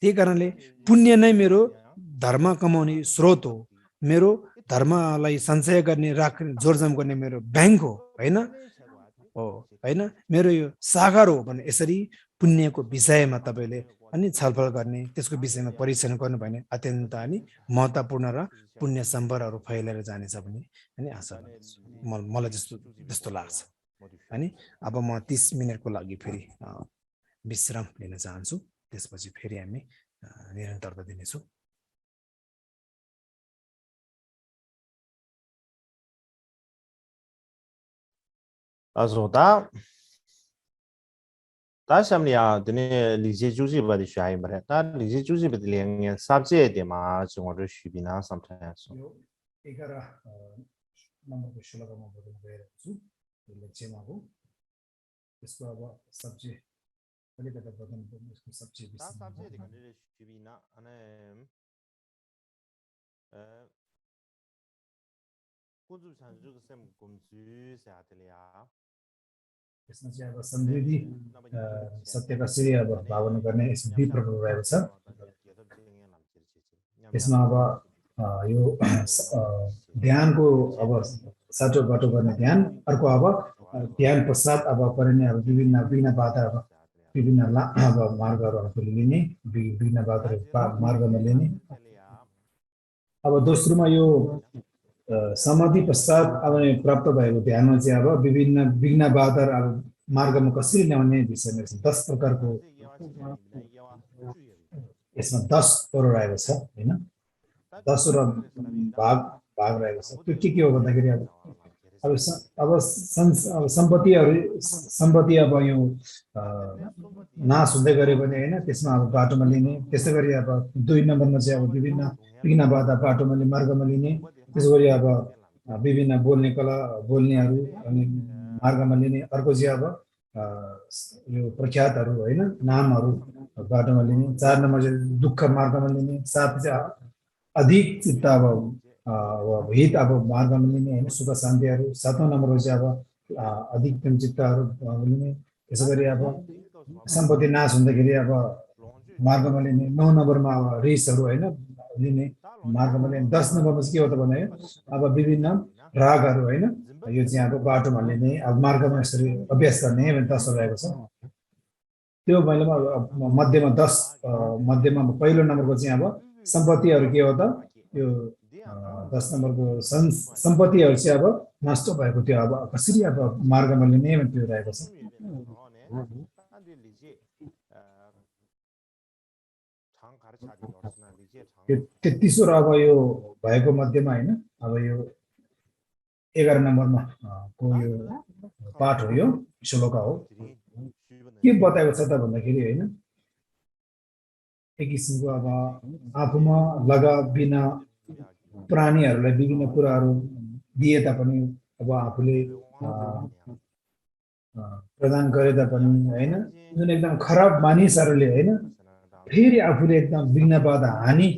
त्यही कारणले पुण्य नै मेरो धर्म कमाउने स्रोत हो, मेरो धर्मलाई सञ्चय गर्ने, राख्ने, जोडजाम गर्ने मेरो ब्याङ्क हो हैन, मेरो यो सागर हो भने यसरी पुण्यको विषयमा तपाईँले अनि छलफल गर्ने त्यसको विषयमा परीक्षण गर्नु भने अत्यन्त अनि महत्त्वपूर्ण र पुण्य सम्परहरू फैलेर जानेछ भन्ने अनि आशा गर्दछु मलाई जस्तो लाग्छ अनि अब म 30 मिनेटको लागि फेरि विश्राम लिन चाहन्छु त्यसपछि फेरि हामी निरन्तरता दिनेछौँ大下面呀，等你理解主席不的学一门的，但理解主席不的两年三节的嘛，就我这水平啊，上天说。 11 नम्बरको श्लोकमा बोल्नु गइरहेको छु यो लेक्चरमा हो त्यसको अब सब्जेक्ट अलिकति बताउनु पर्ने यसको सब्जेक्ट यसमा चाहिँ अब समृद्धि सत्यका श्रेय अब भावना गर्ने यसमा दुई प्रकार रहेको छ यसमा अब यो ध्यानको अब साटो बाटो गर्ने ध्यान अर्को अब ध्यान पश्चात अब परिने अब विभिन्न बाधा अब विभिन्न अब मार्गहरू आफूले लिने विभिन्न मार्गमा लिने अब दोस्रोमा यो समाधि पश्चात अब प्राप्त भएको ध्यानमा चाहिँ अब विभिन्न बाधा अब मार्गमा कसरी ल्याउने विषयमा 10 प्रकारको यसमा 10 वटा रहेको छ हैन 10 वटा भाग रहेको छ त्यो के हो भन्दाखेरि अब सम्पत्ति अब यो नाश हुँदै गयो भने हैन त्यसमा अब बाटोमा लिने त्यसै गरी अब 2 नम्बरमा चाहिँ अब विभिन्न बाधा बाटोमा मार्गमा लिने त्यसैगरी अब विभिन्न बोल्ने कला बोल्नेहरू अनि मार्गमा लिने अर्को चाहिँ अब यो प्रख्यातहरू हैन नामहरू बाटोमा लिने 4 नम्बर चाहिँ दुःख मार्गमा लिने 7 चाहिँ अधिक चित्त अब हित अब मार्गमा लिने हैन सुख शान्तिहरू 7औं नम्बरमा चाहिँ अब अधिकतम चित्तहरू लिने त्यसैगरी अब सम्पत्ति नाश हुँदाखेरि अब मार्गमा लिने 9 नम्बरमा अब रिसहरू हैन लिने मार्गमा लिने 10 नम्बरमा चाहिँ के हो त भने अब विभिन्न रागहरू हैन यो चाहिँ अब बाटोमा लिने अब मार्गमा यसरी अभ्यास गर्ने भने 10 रहेको छ त्यो मैले मध्यमा 10 मध्यमा पहिलो नम्बरको चाहिँ अब सम्पत्तिहरू के हो त यो 10 नम्बरको सम्पत्तिहरू चाहिँ अब नष्ट भएको त्यो अब कसरी अब मार्गमा लिने भने त्यो रहेको छ तेत्तीसवटा अब यो भएको मध्यमा हैन अब यो 11 नम्बरमा को यो पाठ हो यो श्लोक हो के बताएको छ त भन्दाखेरि हैन एक किसिमको अब आफूमा लगा बिना प्राणीहरूलाई विभिन्न कुराहरू दिए तापनि अब आफूले प्रदान गरे तापनि हैन जुन एकदम खराब मानिसहरूले हैन फेरि आफूले एकदम विघ्न बाधा हानि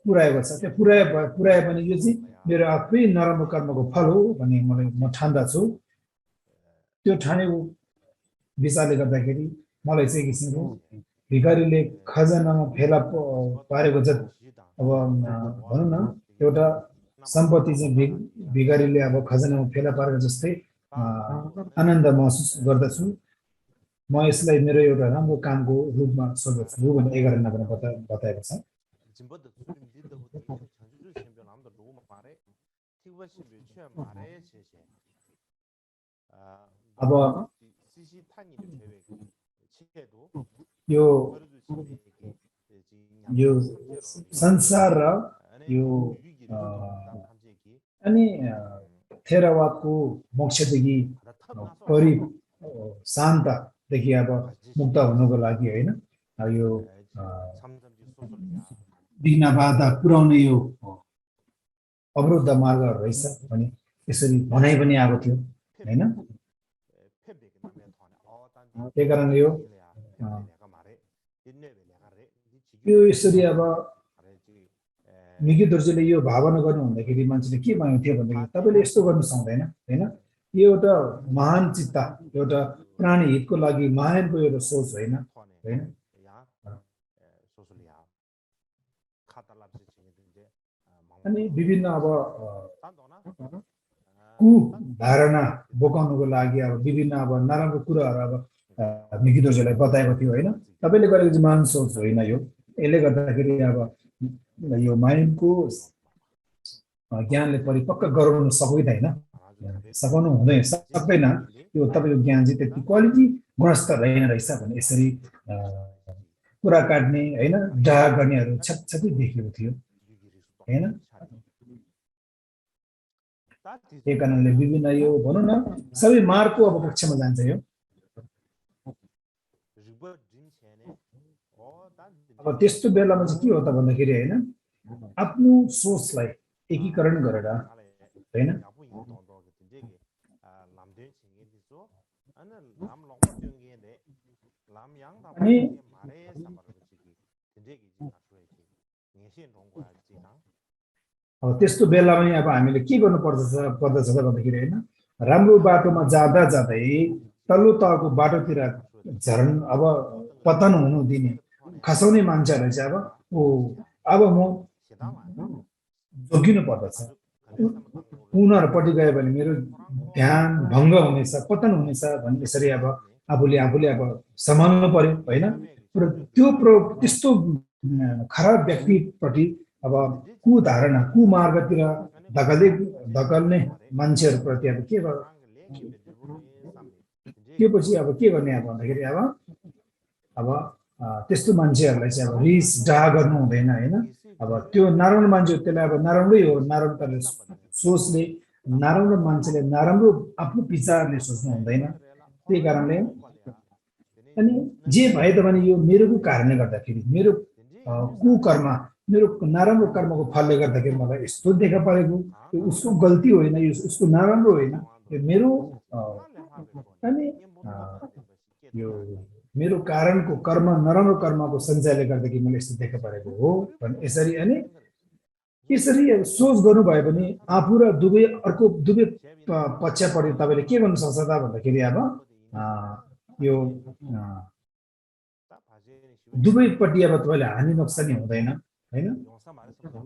पुर्याएको छ त्यो पुर्याए पनि यो चाहिँ मेरो आफै नराम्रो कर्मको फल हो भन्ने म ठान्दछु त्यो ठानेको विचारले गर्दाखेरि मलाई चाहिँ किसिमको भिखारीले खजानामा फेला पारेको जत अब भनौँ न एउटा सम्पत्ति चाहिँ भिखारीले अब खजानामा फेला पारेको जस्तै आनन्द महसुस गर्दछु म यसलाई मेरो एउटा राम्रो कामको रूपमा सोच्दछु भने 11 नम्बरमा बताएको छ अब यो संसार र यो अनि थेरवादको मोक्षदेखि परि शान्तदेखि अब मुक्त हुनको लागि हैन यो विघ्न बाधा पुर्याउने यो अवरुद्ध मार्गहरू रहेछ भने यसरी भनाइ पनि आएको थियो हैन त्यही कारण यो यसरी अब मिगी दर्जीले यो भावना गर्नु भन्दाखेरि मान्छेले के भन्नु थियो भन्दाखेरि तपाईले यस्तो गर्न सक्दैन हैन यो एउटा महान चित्त एउटा प्राणी हितको लागि महानको एउटा सोच हैन हैन अनि विभिन्न अब कु धारणा बोकाउनको लागि अब विभिन्न अब नराम्रो कुराहरू अब निकितोजीलाई बताएको थियो होइन तपाईले गरेको चाहिँ महान सोच होइन यो यसले गर्दाखेरि अब यो माइन्डको ज्ञानले परिपक्व गराउन सक्दैन सघाउनु हुँदैन सक्दैन यो तपाईको ज्ञान चाहिँ त्यति क्वालिटी गुणस्तर रहेन रहेछ भने यसरी कुरा काट्ने हैन डाहा गर्नेहरू छपछपी देखिएको थियो हैन त्यही कारणले विभिन्न यो भनौँ न सबै मार्गको अब पक्षमा जान्छ यो अब त्यस्तो बेलामा चाहिँ के हो त भन्दाखेरि हैन आफ्नो सोचलाई एकीकरण गरेर हैन अनि अब त्यस्तो बेलामा नि अब हामीले के गर्नु पर्दछ त भन्दाखेरि हैन राम्रो बाटोमा जाँदा जाँदै तल्लो तहको बाटोतिर झरन अब पतन हुनु दिने खसाउने मान्छेहरुले चाहिँ अब म जोगिनु पर्दछ उनीहरुपट्टि गयो भने मेरो ध्यान भङ्ग हुनेछ पतन हुनेछ भन्ने यसरी अब आफूले अब सम्हाल्नु पर्यो हैन र त्यो त्यस्तो खराब व्यक्तिपट्टि अब कुधारणा कुमार्गतिर धकल्ने मान्छेहरुप्रति अब के पछि अब के गर्ने अब भन्दाखेरि अब त्यस्तो मान्छेहरुलाई चाहिँ अब रिस डाहा गर्नु हुँदैन हैन अब त्यो नराम्रो मान्छे त्यसलाई अब नराम्रै हो नराम्रो तरले सोचले नराम्रो मान्छेले नराम्रो आफ्नो विचारले सोच्नु हुँदैन त्यही कारणले अनि जे भए पनि यो मेरोको कारणले गर्दाखेरि मेरो कुकर्म मेरो नराम्रो कर्मको फलले गर्दाखेरि मलाई यस्तो देखा परेको यो उसको गल्ती होइन यो उसको नराम्रो होइन यो मेरो अनि यो मेरो कारणको कर्म नराम्रो कर्मको सञ्चयले गर्दाखेरि मलाई यस्तो देखा परेको हो भने यसरी अनि यसरी सोच गर्नु भयो भने आफू र अर्को दुवै पक्षपट्टि तपाईले के गर्नु सक्छ त भन्दाखेरि अब यो दुवैपट्टि अब तपाईले हानि नोक्सानी हुँदैन हैन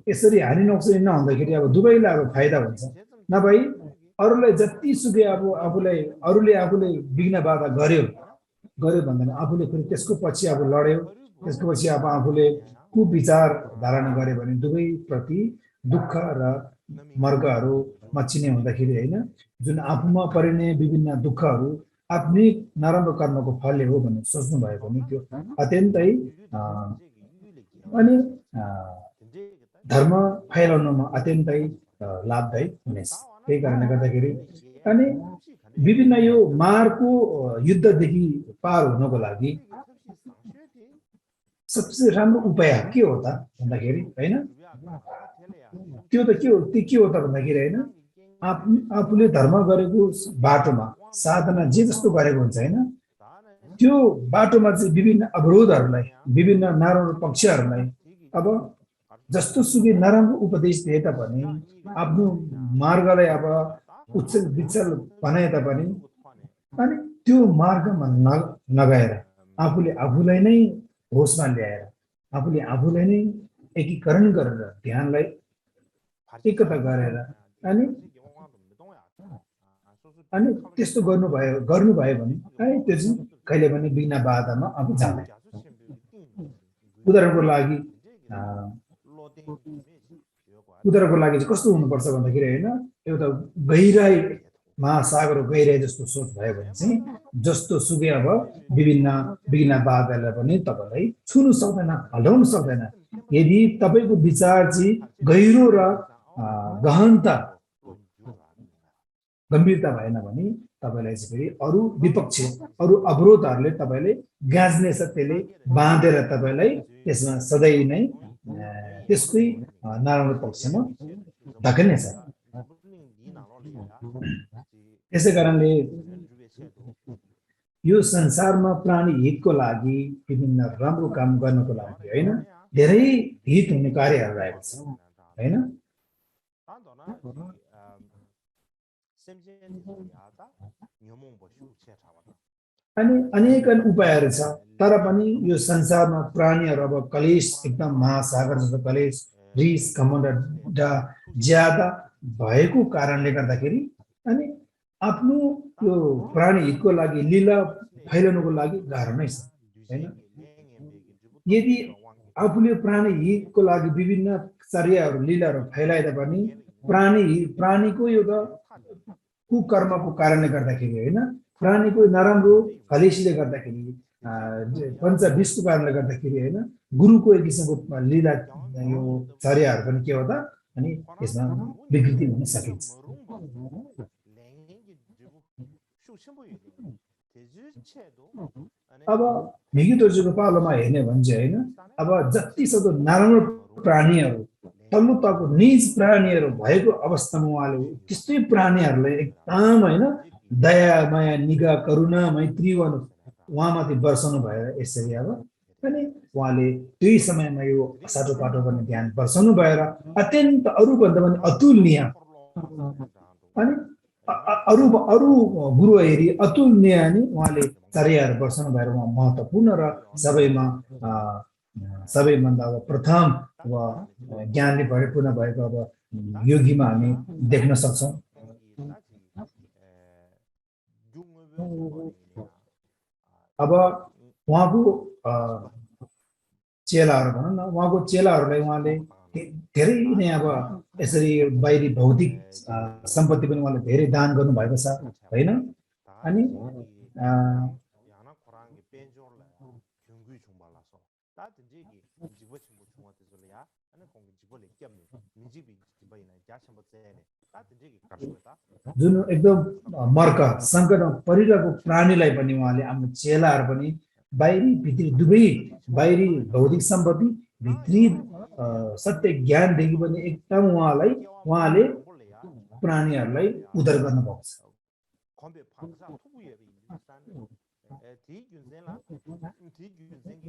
यसरी हानि नोक्सानी नहुँदाखेरि अब दुवैलाई अब फाइदा हुन्छ नभई अरूलाई जति सुकै अब अरूले आफूले विघ्न बाधा गर्यो भन्दैन आफूले फेरि त्यसको पछि अब लड्यो त्यसको पछि अब आफूले कुविचार धारणा गर्यो भने दुवै प्रति दुःख र मर्गहरू मचिने हुँदाखेरि हैन जुन आफूमा परिने विभिन्न दुःखहरू आफ्नै नराम्रो कर्मको फलले हो भन्ने सोच्नु भयो भने त्यो अत्यन्तै अनि धर्म फैलाउनमा अत्यन्तै लाभदायी हुनेछ त्यही कारणले गर्दाखेरि अनि विभिन्न यो मारको युद्धदेखि पार हुनको लागि सबसे राम्रो उपाय के हो त भन्दाखेरि हैन त्यो के हो त भन्दाखेरि हैन आफूले धर्म गरेको बाटोमा साधना जे जस्तो गरेको हुन्छ हैन त्यो बाटोमा चाहिँ विभिन्न अवरोधहरूलाई विभिन्न नराम्रो पक्षहरूलाई अब जस्तो सुकै नराम्रो उपदेश दिए तापनि आफ्नो मार्गलाई अब उच्चल विचल बनाए तापनि अनि त्यो मार्गमा नगएर आफूलाई नै होसमा ल्याएर आफूलाई नै एकीकरण गरेर ध्यानलाई एकता गरेर अनि त्यस्तो गर्नुभयो भने त्यो चाहिँ कहिले पनि बिना बाधामा अब जाँदैन उदाहरणको लागि चाहिँ कस्तो हुनुपर्छ भन्दाखेरि हैन एउटा गहिराई महासागर गहिराई जस्तो सोच भयो भने चाहिँ जस्तो सुकै अब विभिन्न बाधालाई पनि तपाईलाई छुनु सक्दैन हटाउन सक्दैन यदि तपाईको विचार चाहिँ गहिरो र गम्भीरता भएन भने तपाईलाई चाहिँ फेरि अरु विपक्ष अरु अवरोधहरूले तपाईले गाँच्नेछ त्यसले बाँधेर तपाईलाई त्यसमा सधैँ नै त्यसकै नराम्रो पक्षमा धकेल्नेछ त्यसै कारणले यो संसारमा प्राणी हितको लागि विभिन्न राम्रो काम गर्नको लागि हैन धेरै हित हुने कार्यहरू रहेको छ हैन अनि अनेक उपायहरू छ तर पनि यो संसारमा प्राणीहरू अब कलेश एकदम महासागर जस्तो कलेश रिस घमण्ड ज्यादा भएको कारणले गर्दाखेरि अनि आफ्नो यो प्राणी हितको लागि लीला फैलाउनको लागि गाह्रो नै छ हैन यदि आफूले प्राणी हितको लागि विभिन्न चर्याहरू लीलाहरू फैलाइदा पनि प्राणीको एउटा कुकर्मको कारणले गर्दाखेरि हैन प्राणीको नराम्रो हलेसीले गर्दाखेरि पञ्च विषको कारणले गर्दाखेरि हैन गुरुको एक किसिमको लीला यो चर्याहरू पनि के हो त अनि यसमा विकृति हुन सकिन्छ अब मिगी दोर्जेको पालोमा हेर्ने भने चाहिँ हैन अब जति सक्दो नराम्रो प्राणीहरू तल्लो तहको निज प्राणीहरू भएको अवस्थामा उहाँले त्यस्तै प्राणीहरूलाई एकदम हैन दया माया निगाह करुणा मैत्री उहाँमाथि वर्षाउनु भएर यसरी अब अनि उहाँले त्यही समयमा यो साटो पाटो गर्ने ध्यान वर्षाउनु भएर अत्यन्त अरूभन्दा पनि अतुलनीय अनि अरू गुरु हेरी अतुलनीय अनि उहाँले चर्याहरू वर्षाउनु भएर उहाँ महत्त्वपूर्ण र सबैभन्दा अब प्रथम अब ज्ञानले परिपूर्ण भएको अब योगीमा हामी देख्न सक्छौँ अब उहाँको चेलाहरू भनौँ न उहाँको चेलाहरूलाई उहाँले धेरै नै अब यसरी बाहिरी भौतिक सम्पत्ति पनि उहाँले धेरै दान गर्नुभएको छ होइन अनि जुन एकदम मर्क सङ्कटमा परिरहेको प्राणीलाई पनि उहाँले आफ्नो चेलाहरू पनि बाहिरी भित्री दुवै बाहिरी भौतिक सम्पत्ति भित्री सत्य ज्ञानदेखि पनि एकदम उहाँले प्राणीहरूलाई उद्धार गर्नुभएको छ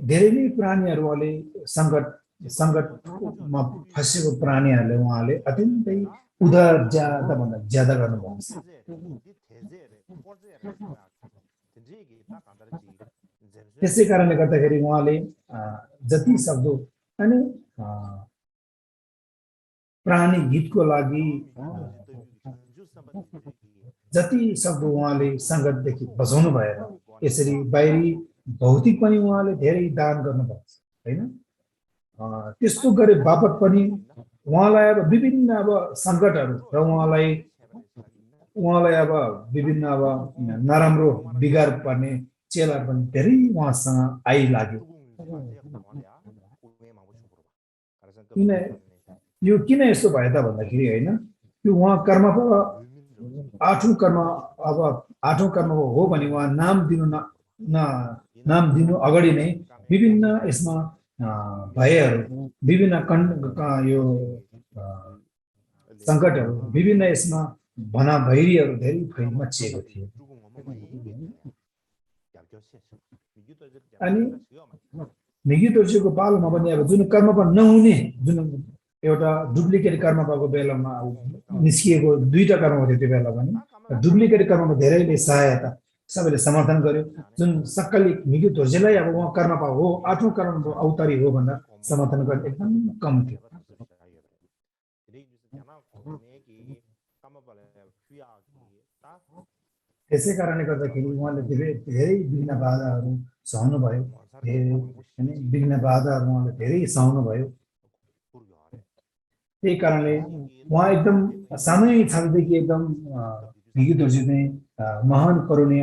धेरै नै प्राणीहरू उहाँले सङ्कटमा फँसेको प्राणीहरूले उहाँले अत्यन्तै उद्धार ज्यादाभन्दा ज्यादा गर्नुभएको छ त्यसै कारणले गर्दाखेरि उहाँले जति सक्दो अनि प्राणी हितको लागि जति सक्दो उहाँले सङ्कटदेखि बचाउनु भएर यसरी बाहिरी भौतिक पनि उहाँले धेरै दान गर्नुभएको छ होइन त्यस्तो गरे बापत पनि उहाँलाई अब विभिन्न अब सङ्कटहरू र उहाँलाई अब विभिन्न अब नराम्रो बिगार पर्ने चेला पनि धेरै उहाँसँग आइलाग्यो यो किन यस्तो भयो त भन्दाखेरि होइन यो उहाँ कर्म आठौँ कर्म हो भने उहाँ नाम दिनु अगाडि नै विभिन्न यसमा भयहरू विभिन्न यो सङ्कटहरू विभिन्न यसमा भैरीहरू धेरै मचिएको थियो अनि मिगी दोर्जेको पालोमा पनि अब जुन कर्मपा नहुने जुन एउटा डुप्लिकेट कर्म भएको बेलामा निस्किएको दुईटा कर्म थियो त्यो बेला पनि डुप्लिकेट कर्ममा धेरैले सहायता सबैले समर्थन गर्यो जुन सक्कली मिगी दोर्जेलाई अब उहाँ कर्मपा हो आठौँ कर्म अवतारी हो भन्दा समर्थन गर्ने एकदम कम थियो त्यसै कारणले गर्दाखेरि उहाँले धेरै विघ्न बाधाहरू सहनु भयो विघ्न बाधाहरू उहाँले धेरै सहनु भयो त्यही कारणले उहाँ एकदम सानै छात्रदेखि एकदम मिगी दोर्जे चाहिँ महान करुणे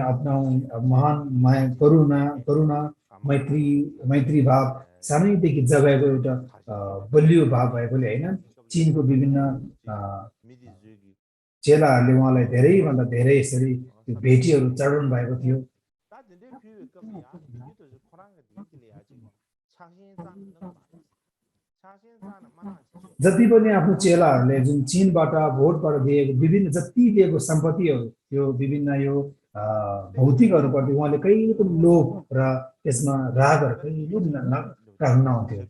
महान माया करुणा मैत्री भाव सानैदेखि जगाएको एउटा बलियो भाव भएकोले होइन चीनको विभिन्न चेलाहरूले उहाँलाई धेरैभन्दा धेरै यसरी भेटीहरू चढाउनु भएको थियो जति पनि आफ्नो चेलाहरूले जुन चीनबाट भोटबाट दिएको विभिन्न जति दिएको सम्पत्तिहरू यो विभिन्न यो भौतिकहरूप्रति उहाँले कहिले पनि लोभ र यसमा रागहरू कहिले पनि राख्नु नहुन्थ्यो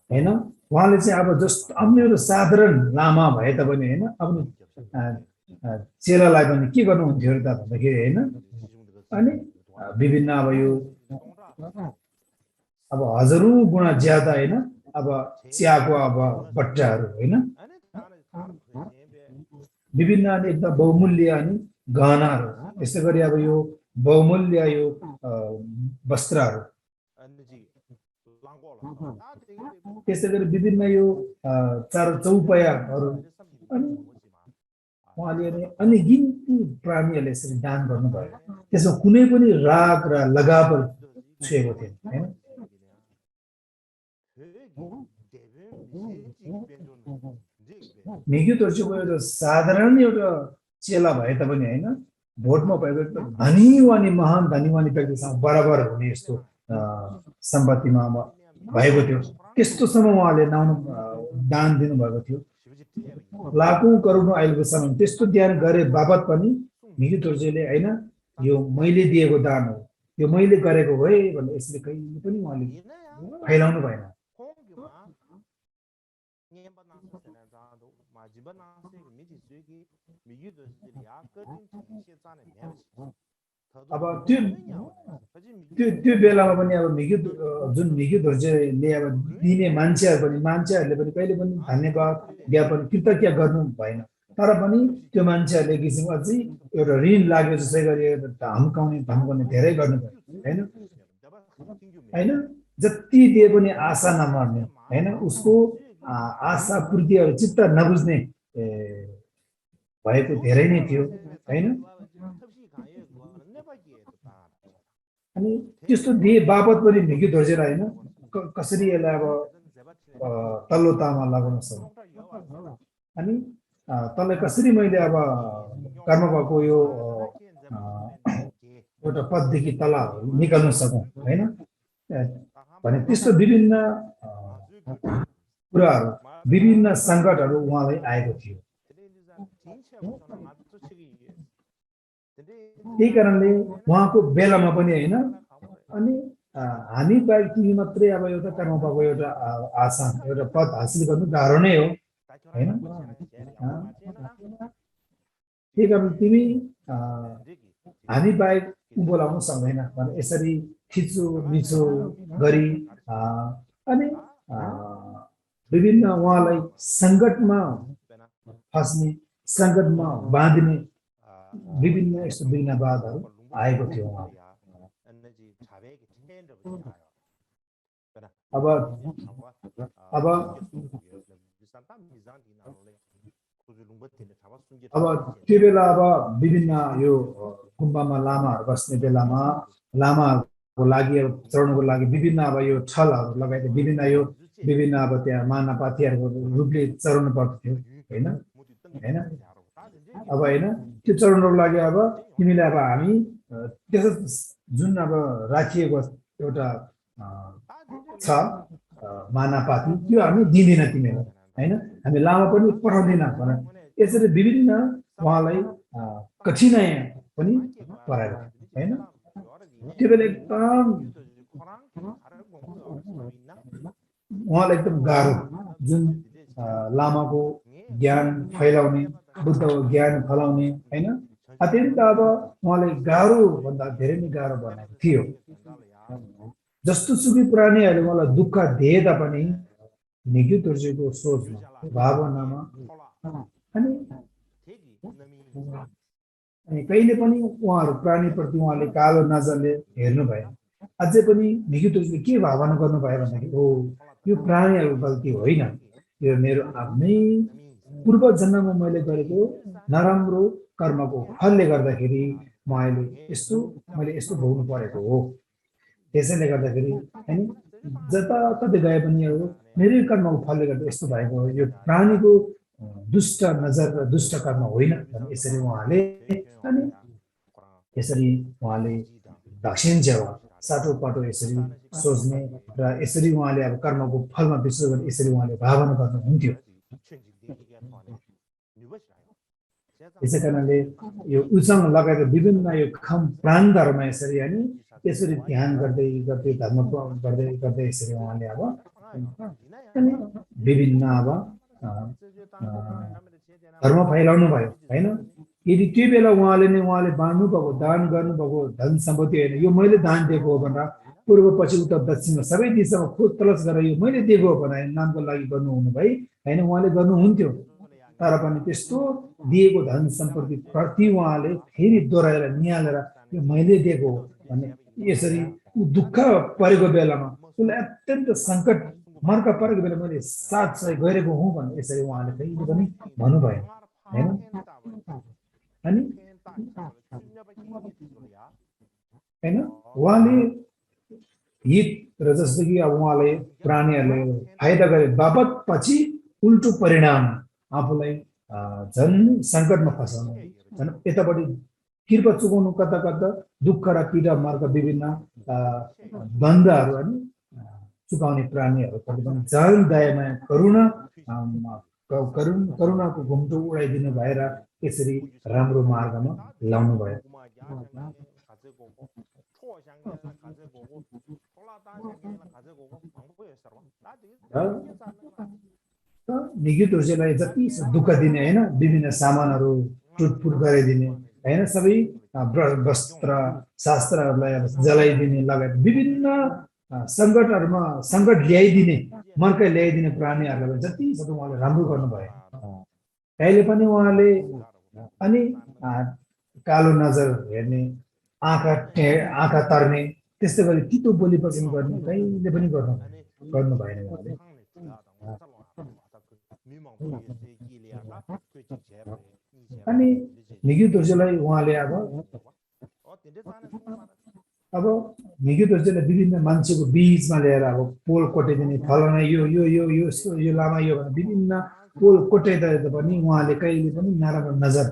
होइन उहाँले चाहिँ अब जस्तो अन्य साधारण लामा भए तापनि होइन अब चेलालाई पनि के गर्नुहुन्थ्यो त भन्दाखेरि होइन अनि विभिन्न अब यो अब हजारौं गुणा ज्यादा होइन अब चियाको अब बट्टाहरू होइन विभिन्न अनि एकदम बहुमूल्य अनि गहनाहरू त्यसै गरी अब यो बहुमूल्य यो वस्त्रहरू त्यसै गरी विभिन्न यो चार चौपायाहरू अनि उहाँले अनि गिन्ती प्राणीहरूले यसरी दान गर्नुभयो त्यसमा कुनै पनि राग र लगावहरू छुएको थिएन हैन मिग्यू तोर्चुको एउटा साधारण एउटा चेला भए तापनि हैन भोटमा भएको एकदम धनीवानी महान धनीवानी व्यक्तिसँग बराबर हुने यस्तो सम्पत्तिमा भएको थियो त्यस्तोसम्म उहाँले दान दिनुभएको थियो लाखौं करोडौं अहिलेको समयमा त्यस्तो दान गरे बापत पनि मिग्यू तोर्चुले हैन यो मैले दिएको दान हो यो मैले गरेको हो है भनेर यसले कहिले पनि उहाँले फैलाउनु भएन अब त्यो बेलामा पनि अब जुन मिग्यू तोर्चुले अब दिने मान्छेहरूले पनि कहिले पनि धन्यवाद ज्ञापन कृतज्ञ गर्नु भएन तर पनि त्यो मान्छेहरूले किसिम अझै एउटा ऋण लाग्यो जसै गरी धम्काउने धेरै गर्नुभयो हैन जति दिए पनि आशा नमर्ने हैन उसको आशा पूर्तिहरू चित्त नबुझ्ने भएको धेरै नै थियो हैन अनि त्यस्तो दिए बापत पनि मिग्यू तोर्चुलाई हैन कसरी यसलाई अब तल्लो तामा लगाउन सक्नु अनि तँलाई कसरी मैले अब कर्म भएको यो एउटा पददेखि तल निकाल्न सकौँ हैन भने त्यस्तो विभिन्न कुराहरू विभिन्न सङ्कटहरू उहाँलाई आएको थियो त्यही कारणले उहाँको बेलामा पनि हैन अनि हामी बाहेक तिमी मात्रै अब एउटा कर्म भएको एउटा आशा एउटा पद हासिल गर्नु गाह्रो नै हो हैन त्यही कारण तिमी हामी बाहेक बोलाउन सक्दैन भने यसरी खिचो मिचो गरी अनि विभिन्न उहाँलाई सङ्कटमा फस्ने सङ्कटमा बाँध्ने विभिन्न यस्तो विघ्नबाधहरू आएको थियो उहाँलाई अब त्यो बेला अब विभिन्न यो गुम्बामा लामाहरू बस्ने बेलामा लामाहरूको लागि अब चढ्नुको लागि विभिन्न अब यो छलहरू लगाएर विभिन्न अब त्यहाँ मानापातीहरूको रूपले चढाउनु पर्थ्यो हैन अब हैन त्यो चढाउनुको लागि अब तिमीले अब हामी त्यस जुन अब राखिएको एउटा छ मानापाती त्यो हामी दिँदैन तिमीलाई हैन हामी लामा पनि पठाउँदैन भनेर यसरी विभिन्न उहाँलाई कठिनाइ पनि परायो हैन त्यो बेला एकदम उहाँलाई एकदम गाह्रो जुन लामाको ज्ञान फैलाउने बुद्धको ज्ञान फैलाउने हैन अत्यन्त अब उहाँलाई गाह्रो भन्दा धेरै नै गाह्रो बनाएको थियो जस्तो सुकै प्राणीहरूले मलाई दुःख दिए तापनि मिग्यू तोर्चुको सोचमा भावनामा अनि कहिले पनि उहाँहरू प्राणीप्रति उहाँले कालो नजरले हेर्नु भएन अझै पनि मिग्यू तोर्चुले के भावना गर्नुभयो भन्दाखेरि ओ यो प्राणीहरूको गल्ती होइन यो मेरो आफ्नै पूर्व जन्ममा मैले गरेको नराम्रो कर्मको फलले गर्दाखेरि मैले यस्तो भोग्नु परेको हो त्यसैले गर्दाखेरि हैन जताततै गए पनि अब मेरै कर्मको फलले गर्दा यस्तो भएको हो यो प्राणीको दुष्ट नजर र दुष्ट कर्म होइन भने यसरी उहाँले दक्षिण सेवा साटो पाटो यसरी सोच्ने र यसरी उहाँले अब कर्मको फलमा विश्वास गर्ने यसरी उहाँले भावना गर्नुहुन्थ्यो त्यसै कारणले यो उचाङ लगाएर विभिन्न यो खम प्रान्तहरूमा यसरी अनि यसरी ध्यान गर्दै धर्म गर्दै यसरी उहाँले अब विभिन्न अब धर्म फैलाउनु भयो हैन यदि त्यो बेला उहाँले बाँड्नु भएको दान गर्नुभएको धन सम्पत्ति होइन यो मैले दान दिएको हो भनेर पूर्व पछि उत्तर दक्षिणमा सबै दिशामा खोज तलास गरेर यो मैले दिएको हो भनेर नामको लागि गर्नुहुनु भई हैन उहाँले गर्नुहुन्थ्यो तर पनि त्यस्तो दिएको धन सम्पत्ति प्रति उहाँले फेरि दोहोऱ्याएर निहालेर यो मैले दिएको हो भन्ने यसरी दुःख परेको बेलामा उसलाई अत्यन्त सङ्कट मर्का परेको बेला मैले साथ सही गरेको हुँ भन्ने यसरी उहाँले कहिले पनि भन्नुभयो हैन अनि हैन उहाँले हित र जस्तो कि अब उहाँले प्राणीहरूले फाइदा गरे बापत पछि उल्टो परिणाम आफूलाई झन् सङ्कटमा फसाउनु झन् यतापट्टि कृपा चुकाउनु कता कता दुःख र पीडा मार्ग विभिन्न द्वन्द्वहरू अनि चुकाउने प्राणीहरूप्रति पनि झन् दयामा करुणाको घुम्टो उडाइदिनु भएर यसरी राम्रो मार्गमा लाउनु भयो निगितहरूलाई जति दुःख दिने हैन विभिन्न सामानहरू टुटफुट गराइदिने हैन सबै वस्त्र शास्त्रहरूलाई जलाइदिने लगायत विभिन्न सङ्कटहरूमा सङ्कट ल्याइदिने मर्कै ल्याइदिने प्राणीहरूलाई जति सक्दो उहाँले राम्रो गर्नुभयो कहिले पनि उहाँले अनि कालो नजर हेर्ने आँखा तर्ने त्यस्तै गरी तितो बोली वचन गर्ने कहिले पनि गर्नु भएन उहाँले अनि निगितहरूलाई उहाँले अब निगितहरूलाई विभिन्न मान्छेको बीचमा ल्याएर अब पोल कोटाइदिने फलाना यो लामा यो भनेर विभिन्न पोल कोटाइदिँदा पनि उहाँले कहिले पनि नराम्रो नजर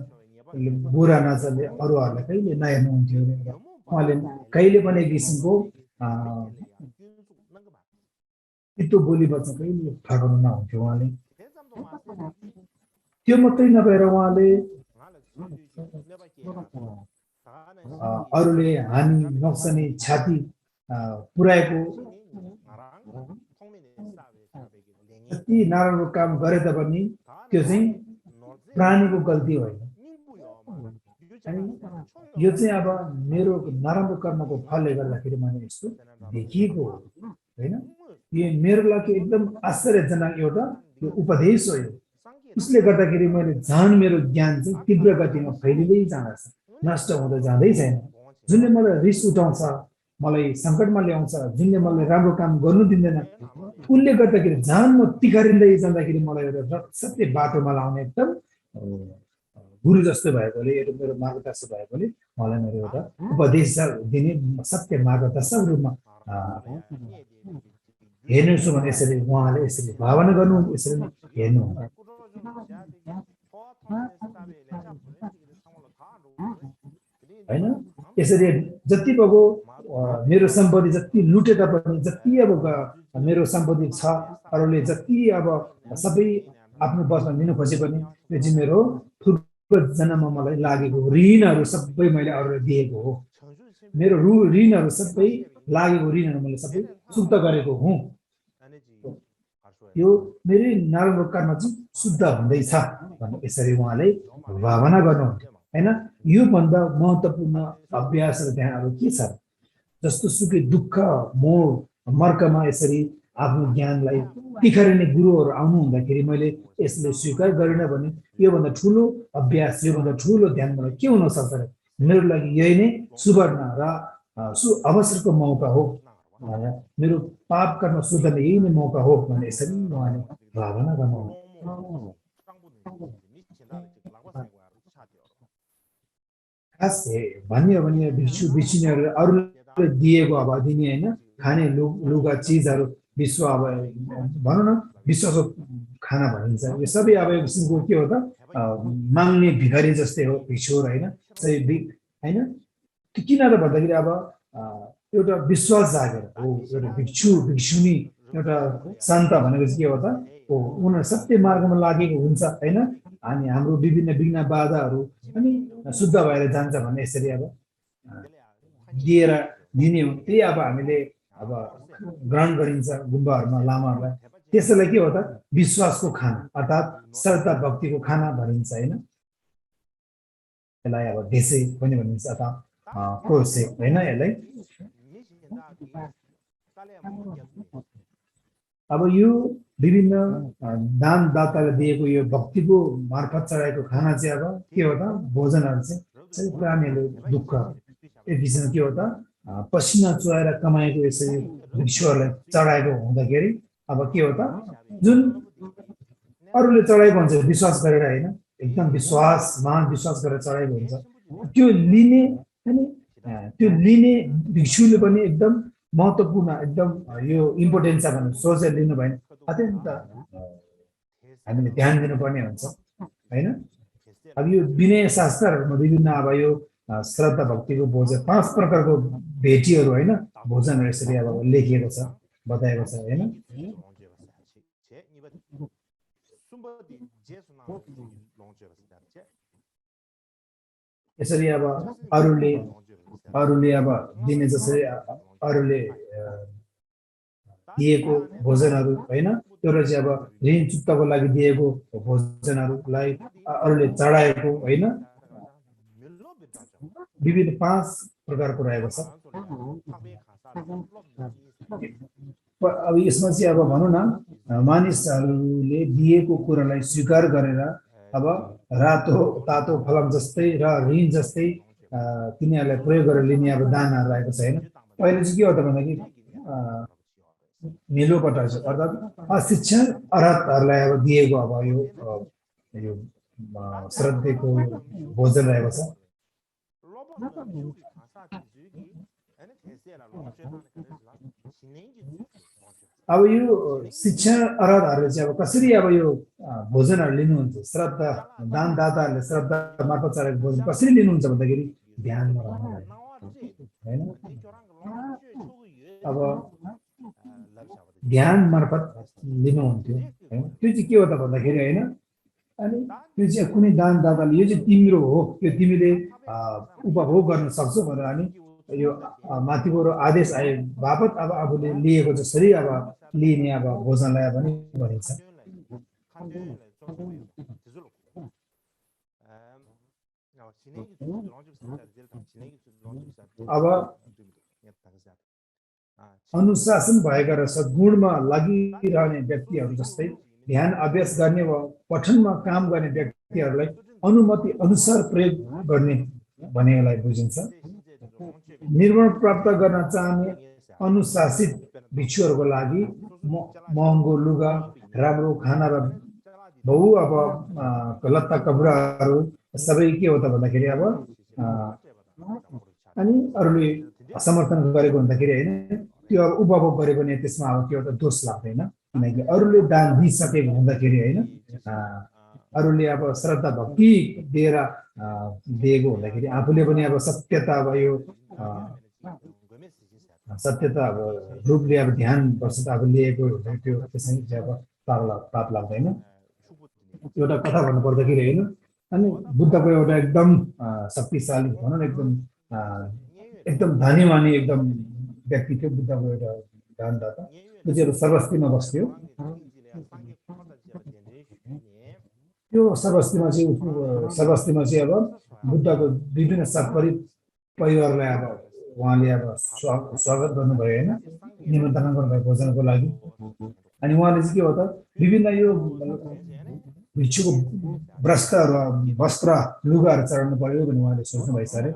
बुरा नजरले अरूहरूलाई कहिले नहेर्नुहुन्थ्यो उहाँले कहिले पनि एक किसिमको तितो बोली वचन कहिले फर्काउनु नहुन्थ्यो उहाँले त्यो मात्रै नभएर उहाँले अरूले हानि नोक्सानी क्षति पुर्याएको जति नराम्रो काम गरे तापनि त्यो चाहिँ प्राणीको गल्ती होइन यो चाहिँ अब मेरो नराम्रो कर्मको फलले गर्दाखेरि मैले यस्तो देखिएको हो हैन यो मेरो लागि एकदम आश्चर्यजनक एउटा यो उपदेश हो यो उसले गर्दाखेरि मैले झन् मेरो ज्ञान चाहिँ तीव्र गतिमा फैलिँदै जाँदैछ नष्ट हुँदै जाँदै छैन जुनले मलाई रिस उठाउँछ मलाई सङ्कटमा ल्याउँछ जुनले मलाई राम्रो काम गर्नु दिँदैन उसले गर्दाखेरि झन् म तिखारिँदै जाँदाखेरि मलाई एउटा सत्य बाटोमा लाउने एकदम गुरु जस्तो भएकोले एउटा मेरो मार्गदर्शक भएकोले मलाई मेरो एउटा उपदेश दिने सत्य मार्गदर्शक रूपमा हेर्नुहोस् भने यसरी उहाँले यसरी भावना गर्नु यसरी हेर्नु हैन यसरी जति भएको मेरो सम्पत्ति जति लुटे तापनि जति अब मेरो सम्पत्ति छ अरूले जति अब सबै आफ्नो बसमा लिनु खोजे पनि यो चाहिँ मेरो पूर्व जन्ममा मलाई लागेको ऋणहरू सबै मैले अरूलाई दिएको हो मेरो ऋणहरू सबै लागेको ऋणहरू मैले सबै शुद्ध गरेको हुँ यो मेरो नराम्रो कर्म चाहिँ शुद्ध हुँदैछ भन्ने यसरी उहाँले भावना गर्नुहुन्थ्यो हैन यो भन्दा महत्त्वपूर्ण अभ्यास र ध्यानहरू के छ जस्तो सुकै दुःख मोह मर्कमा यसरी आफ्नो ज्ञानलाई तिखारिने गुरुहरू आउनु हुँदाखेरि मैले यसले स्वीकार गरिन भने योभन्दा ठुलो अभ्यास योभन्दा ठुलो ध्यान मलाई के हुन सक्छ र मेरो लागि यही नै सुवर्ण र अवसरको मौका हो मेरो पाप कर्म सुधार्ने यही नै मौका हो भने यसरी उहाँले भावना गर्नुहुन्छ खास भन्यो भने भिक्षु भिक्षुनीहरू अरूले दिएको अब दिने हैन खाने लुगा चिजहरू विश्व अब भनौँ न विश्वको खाना भनिन्छ यो सबै अब एक किसिमको के हो त माग्ने भिखारी जस्तै हो भिक्षुहरू हैन हैन किन त भन्दाखेरि अब एउटा विश्वास जागेर हो एउटा भिक्षु भिक्षुनी एउटा सन्त भनेको चाहिँ के हो त हो उनीहरू सत्य मार्गमा लागेको हुन्छ हैन अनि हाम्रो विभिन्न विघ्न बाधाहरू अनि शुद्ध भएर जान्छ भन्ने यसरी अब दिएर दिने हो त्यही अब हामीले अब ग्रहण गरिन्छ गुम्बाहरूमा लामाहरूलाई त्यसैलाई के हो त विश्वासको खाना अर्थात् श्रद्धा भक्तिको खाना भनिन्छ हैन यसलाई अब देशै पनि भनिन्छ अथवा कोर्से हैन यसलाई अब यो विभिन्न दानदाताले दिएको यो भक्तिको मार्फत चढाएको खाना चाहिँ अब के हो त भोजनहरू चाहिँ प्राणीहरूले दुःख एक किसिमको के हो त पसिना चुहाएर कमाएको यसरी भिक्षुहरूलाई चढाएको हुँदाखेरि अब के हो त जुन अरूले चढाएको हुन्छ विश्वास गरेर होइन एकदम महान विश्वास गरेर चढाएको हुन्छ त्यो लिने अनि त्यो लिने भिक्षुले पनि एकदम महत्त्वपूर्ण एकदम यो इम्पोर्टेन्स छ भने सोचेर लिनु भएन अत्यन्त हामीले ध्यान दिनुपर्ने हुन्छ होइन अब यो विनय शास्त्रहरूमा विभिन्न अब यो श्रद्धा भक्तिको भोजन 5 प्रकारको भेटीहरू होइन भोजनहरू यसरी अब लेखिएको छ बताएको छ होइन यसरी अब अरूले अब दिने जसरी अरूले दिएको भोजनहरू होइन त्यो चाहिँ अब ऋण चुक्ताको लागि दिएको भोजनहरूलाई अरूले चढाएको होइन विभिन्न 5 प्रकारको रहेको छ अब यसमा चाहिँ अब भनौँ न मानिसहरूले दिएको कुरालाई स्वीकार गरेर अब रातो तातो फलम जस्तै र ऋण जस्तै तिनीहरूलाई प्रयोग गरेर लिने अब दानहरू रहेको छ होइन पहिले चाहिँ के हो त भन्दाखेरि मेलोबाट अर्थात् अशिक्षण अर्हतहरूलाई अब दिएको अब यो श्रद्धेको भोजन रहेको छ अब यो शिक्षण अर्हतहरूले चाहिँ अब कसरी अब यो भोजनहरू लिनुहुन्छ श्रद्धा दानदाताहरूले श्रद्धा मार्फत चढेको भोजन कसरी लिनुहुन्छ भन्दाखेरि ध्यानमा रहनु होइन अब ध्यान मार्फत लिनुहुन्थ्यो होइन त्यो चाहिँ के हो त भन्दाखेरि होइन अनि त्यो चाहिँ कुनै दानदाताले यो चाहिँ तिम्रो हो यो तिमीले उपभोग गर्न सक्छौ भनेर अनि यो माथिबाट आदेश आए बापत अब आफूले लिएको जसरी अब लिने अब भोजनलाई पनि भनिन्छ अब अनुशासन भएका र सद्गुणमा लागिरहने व्यक्तिहरू जस्तै ध्यान अभ्यास गर्ने वा पठनमा काम गर्ने व्यक्तिहरूलाई अनुमति अनुसार प्रयोग गर्ने भनेलाई बुझिन्छ निर्वाण प्राप्त गर्न चाहने अनुशासित भिक्षुहरूको लागि महँगो लुगा राम्रो खाना र बहु अब लत्ता कपडाहरू सबै के हो त भन्दाखेरि अब अनि अरूले समर्थन गरेको हुँदाखेरि होइन त्यो अब उपभोग गरे पनि त्यसमा अब के हो त दोष लाग्दैन किनकि अरूले दान दिइसकेको हुँदाखेरि होइन अरूले अब श्रद्धा भक्ति दिएर दिएको हुँदाखेरि आफूले पनि अब सत्यता अब यो सत्यता अब रूपले अब ध्यान वर्ष अब लिएको त्यो त्यसरी चाहिँ अब पाप लाग्दैन एउटा कथा भन्नु पर्दाखेरि होइन अनि बुद्धको एउटा एकदम शक्तिशाली भनौँ न एकदम धनीमानी एकदम व्यक्ति थियो बुद्धको एउटा दानदाता त्यो चाहिँ अब सर्वस्तीमा बस्थ्यो त्यो सर्वस्तीमा चाहिँ अब बुद्धको विभिन्न परिवारलाई अब उहाँले अब स्वागत गर्नुभयो होइन निमन्त्रणा गर्नुभयो भोजनको लागि अनि उहाँले चाहिँ के हो त विभिन्न यो भिक्षुको वस्त्र लुगाहरू चढाउनु पर्यो भने उहाँले सोच्नु भएछ अरे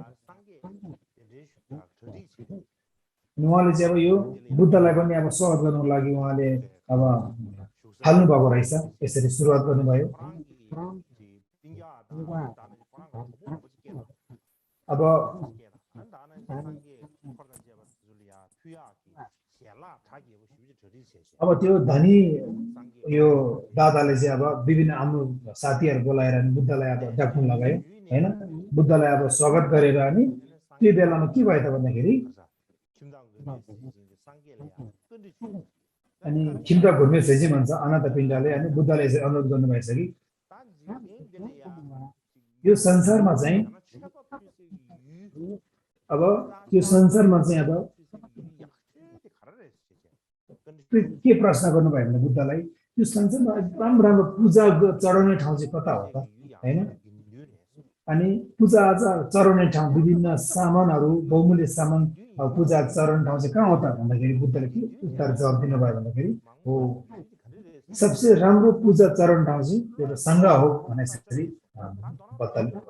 अनि उहाँले चाहिँ अब यो बुद्धलाई पनि अब स्वागत गर्नुको लागि उहाँले अब थाल्नु भएको रहेछ यसरी सुरुवात गर्नुभयो अब त्यो धनी यो दादाले चाहिँ अब विभिन्न आफ्नो साथीहरू बोलाएर अनि बुद्धलाई अब डाक्नु लगायो होइन बुद्धलाई अब स्वागत गरेर अनि त्यो बेलामा के भयो त भन्दाखेरि अनि खिम्ता घुर्मे छेजी भन्छ अनाथ पिण्डले अनि बुद्धले यसरी अनुरोध गर्नुभएछ कि यो संसारमा चाहिँ अब यो संसारमा चाहिँ अब के प्रश्न गर्नुभयो भने बुद्धलाई यो संसारमा एकदम राम्रो पूजा चढाउने ठाउँ चाहिँ कता हो त होइन अनि पूजा आजा चढाउने ठाउँ विभिन्न सामानहरू बहुमूल्य सामान पूजा चढाउने ठाउँ चाहिँ कहाँ हो त भन्दाखेरि बुद्धले के उत्तर जवाब दिनुभयो भन्दाखेरि हो सबसे राम्रो पूजा चरण ठाउँ चाहिँ एउटा सङ्घ हो भनेपछि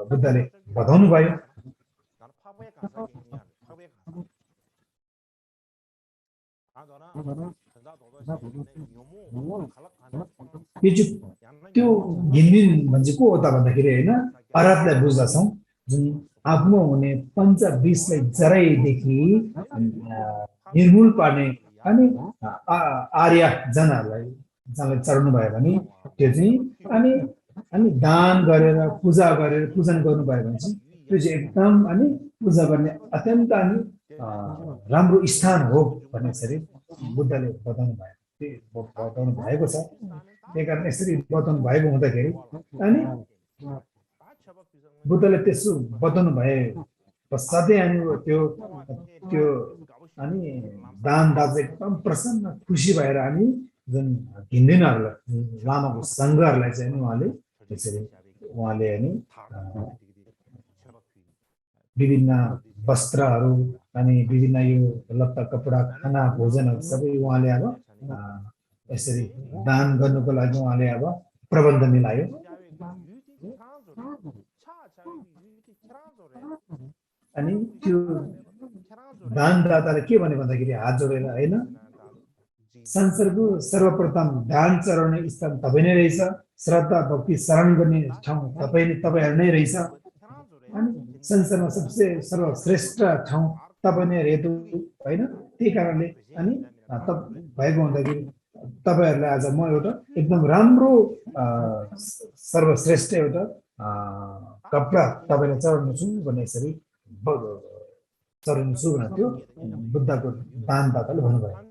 बुद्धले बताउनु भयो यो चाहिँ त्यो घिनबिन भन्छ को हो त भन्दाखेरि होइन अराधलाई बुझ्दछौँ जुन आफूमा हुने पञ्च विषलाई जराइदेखि निर्मूल पार्ने अनि आर्य जनाहरूलाई जसलाई चढ्नु भयो भने त्यो चाहिँ अनि दान गरेर पूजन गर्नुभयो भने चाहिँ त्यो चाहिँ एकदम अनि पूजा गर्ने अत्यन्त अनि राम्रो स्थान हो भन्ने यसरी बुद्धले बताउनु भएको छ त्यही कारण यसरी बताउनु भएको हुँदाखेरि अनि बुद्धले त्यसो बताउनु भए पश्चातै अनि त्यो अनि दानदाता एकदम प्रसन्न खुसी भएर अनि जुन हिँड्नेहरूलाई लामाको सङ्घहरूलाई चाहिँ अनि उहाँले अनि विभिन्न वस्त्रहरू अनि विभिन्न यो लत्ता कपडा खाना भोजनहरू सबै उहाँले अब यसरी दान गर्नुको लागि उहाँले अब प्रबन्ध मिलायो अनि त्यो दानदाताले के भन्यो भन्दाखेरि हात जोडेर होइन संसारको सर्वप्रथम दान चढाउने स्थान तपाईँ नै रहेछ श्रद्धा भक्ति शरण गर्ने ठाउँ तपाईँहरू नै रहेछ अनि संसारमा सबसे सर्वश्रेष्ठ ठाउँ तपाईँ नै हेतु होइन त्यही कारणले अनि भएको हुँदाखेरि तपाईँहरूलाई आज म एउटा एकदम राम्रो सर्वश्रेष्ठ एउटा कपडा तपाईँलाई चढाउनेछु भन्ने यसरी चढाउनेछु भनेर त्यो बुद्धको दानदाताले भन्नुभयो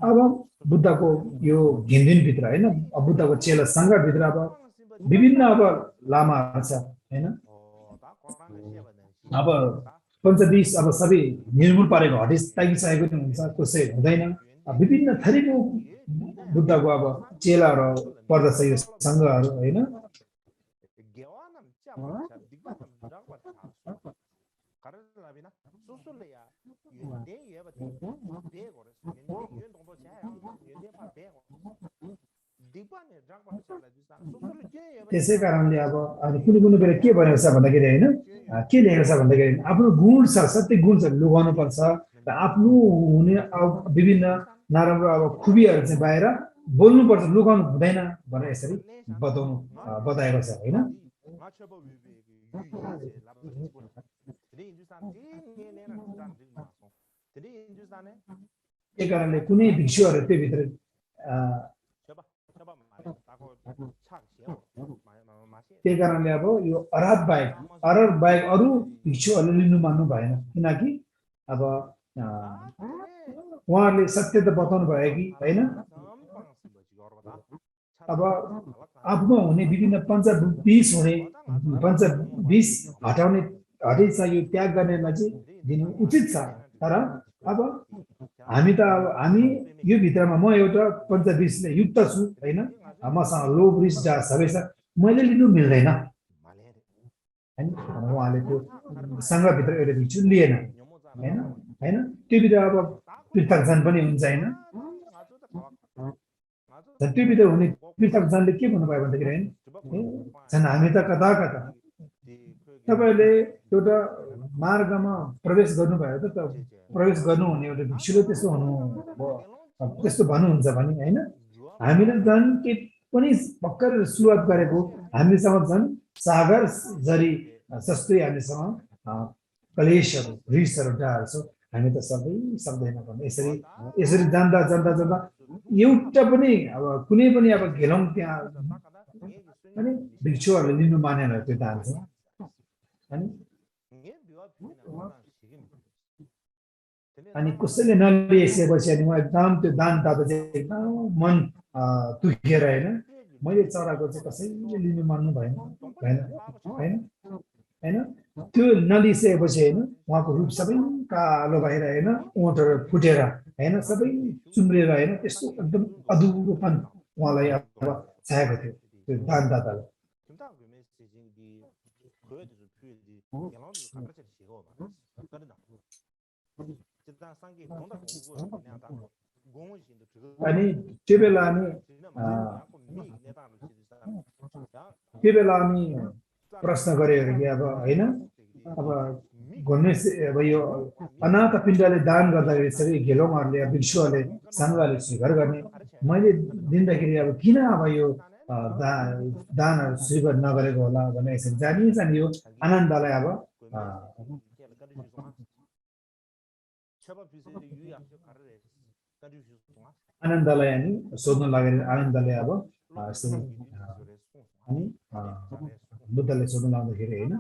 अब बुद्धको यो घिनभित्र होइन बुद्धको चेला सङ्घभित्र अब विभिन्न अब लामाहरू छ होइन अब पञ्चबिस अब सबै निर्मूल पारेको हटिस ताकिसकेको पनि हुन्छ कसै हुँदैन विभिन्न थरीको बुद्धको अब चेलाहरू पर्दछ यो सङ्घहरू होइन त्यसै कारणले अब कुनै कुनै बेला के भनेको छ भन्दाखेरि होइन के लेखेको छ भन्दाखेरि आफ्नो गुण छ सत्य गुण छ लुगाउनु पर्छ आफ्नो हुने विभिन्न नराम्रो अब खुबीहरू चाहिँ बाहिर बोल्नुपर्छ लुगाउनु हुँदैन भनेर यसरी बताएको छ होइन त्यही कारणले कुनै भिक्षुहरू त्यो भित्र त्यही कारणले अब यो अराध बाहेक अरू भिक्षुहरूले लिनु मान्नु भएन किनकि अब उहाँहरूले सत्य त बताउनु भयो कि होइन अब आफूमा हुने विभिन्न पञ्चविष हटाइछ यो त्याग गर्नेलाई चाहिँ दिनु उचित छ तर अब हामी यो भित्रमा म एउटा पञ्चविषले युक्त छु होइन मसँग लोभ रिस सबै छ मैले लिनु मिल्दैन होइन उहाँले त्यो सङ्घभित्र एउटा भिक्षु लिएन होइन त्यो भित्र अब पृथकजन पनि हुन्छ होइन त्यो भित्र हुने पृथकजनले के भन्नुभयो भन्दाखेरि होइन झन् हामी त कता तपाईँहरूले एउटा मार्गमा प्रवेश गर्नुभयो त प्रवेश गर्नुहुने एउटा भिक्षुले त्यस्तो त्यस्तो भन्नुहुन्छ भने होइन हामीले झन् के पनि भर्खर सुरुवात गरेको हामीसँग झन् सागर जरी जस्तै हामीसँग कलेशहरू रिसहरू डाहरू छ हामी त सबै सक्दैन भन्ने यसरी जान्दा एउटा पनि अब कुनै पनि अब घेलौँ त्यहाँ अनि भिक्षुहरूले लिनु मानेन त्यो दान चाहिँ अनि कसैले नलिएपछि अनि म एकदम त्यो दानदाता चाहिँ एकदम मन दुखेर होइन मैले चढाएको चाहिँ कसैले लिनु मान्नु भएन होइन त्यो नलिइसकेपछि होइन उहाँको रूप सबै कालो भएर होइन ओठहरू फुटेर होइन सबै चुम्रेर होइन त्यस्तो एकदम अधुरोपन उहाँलाई अब छाएको थियो त्यो दानदातालाई अनि त्यो बेला हामी प्रश्न गऱ्यो कि अब हैन अब गणेश अब यो अनाथ पिण्डले दान गर्दाखेरि सबै घेलोङहरूले भिक्षुहरूले सङ्घले स्वीकार गर्ने मैले दिँदाखेरि अब किन अब यो दानहरू स्वीकार नगरेको होला भनेर यसरी जानी यो आनन्दलाई अब आनन्दलाई अनि सोध्न लागेर आनन्दले अब अनि बुद्धले सोध्न लाग्दाखेरि हैन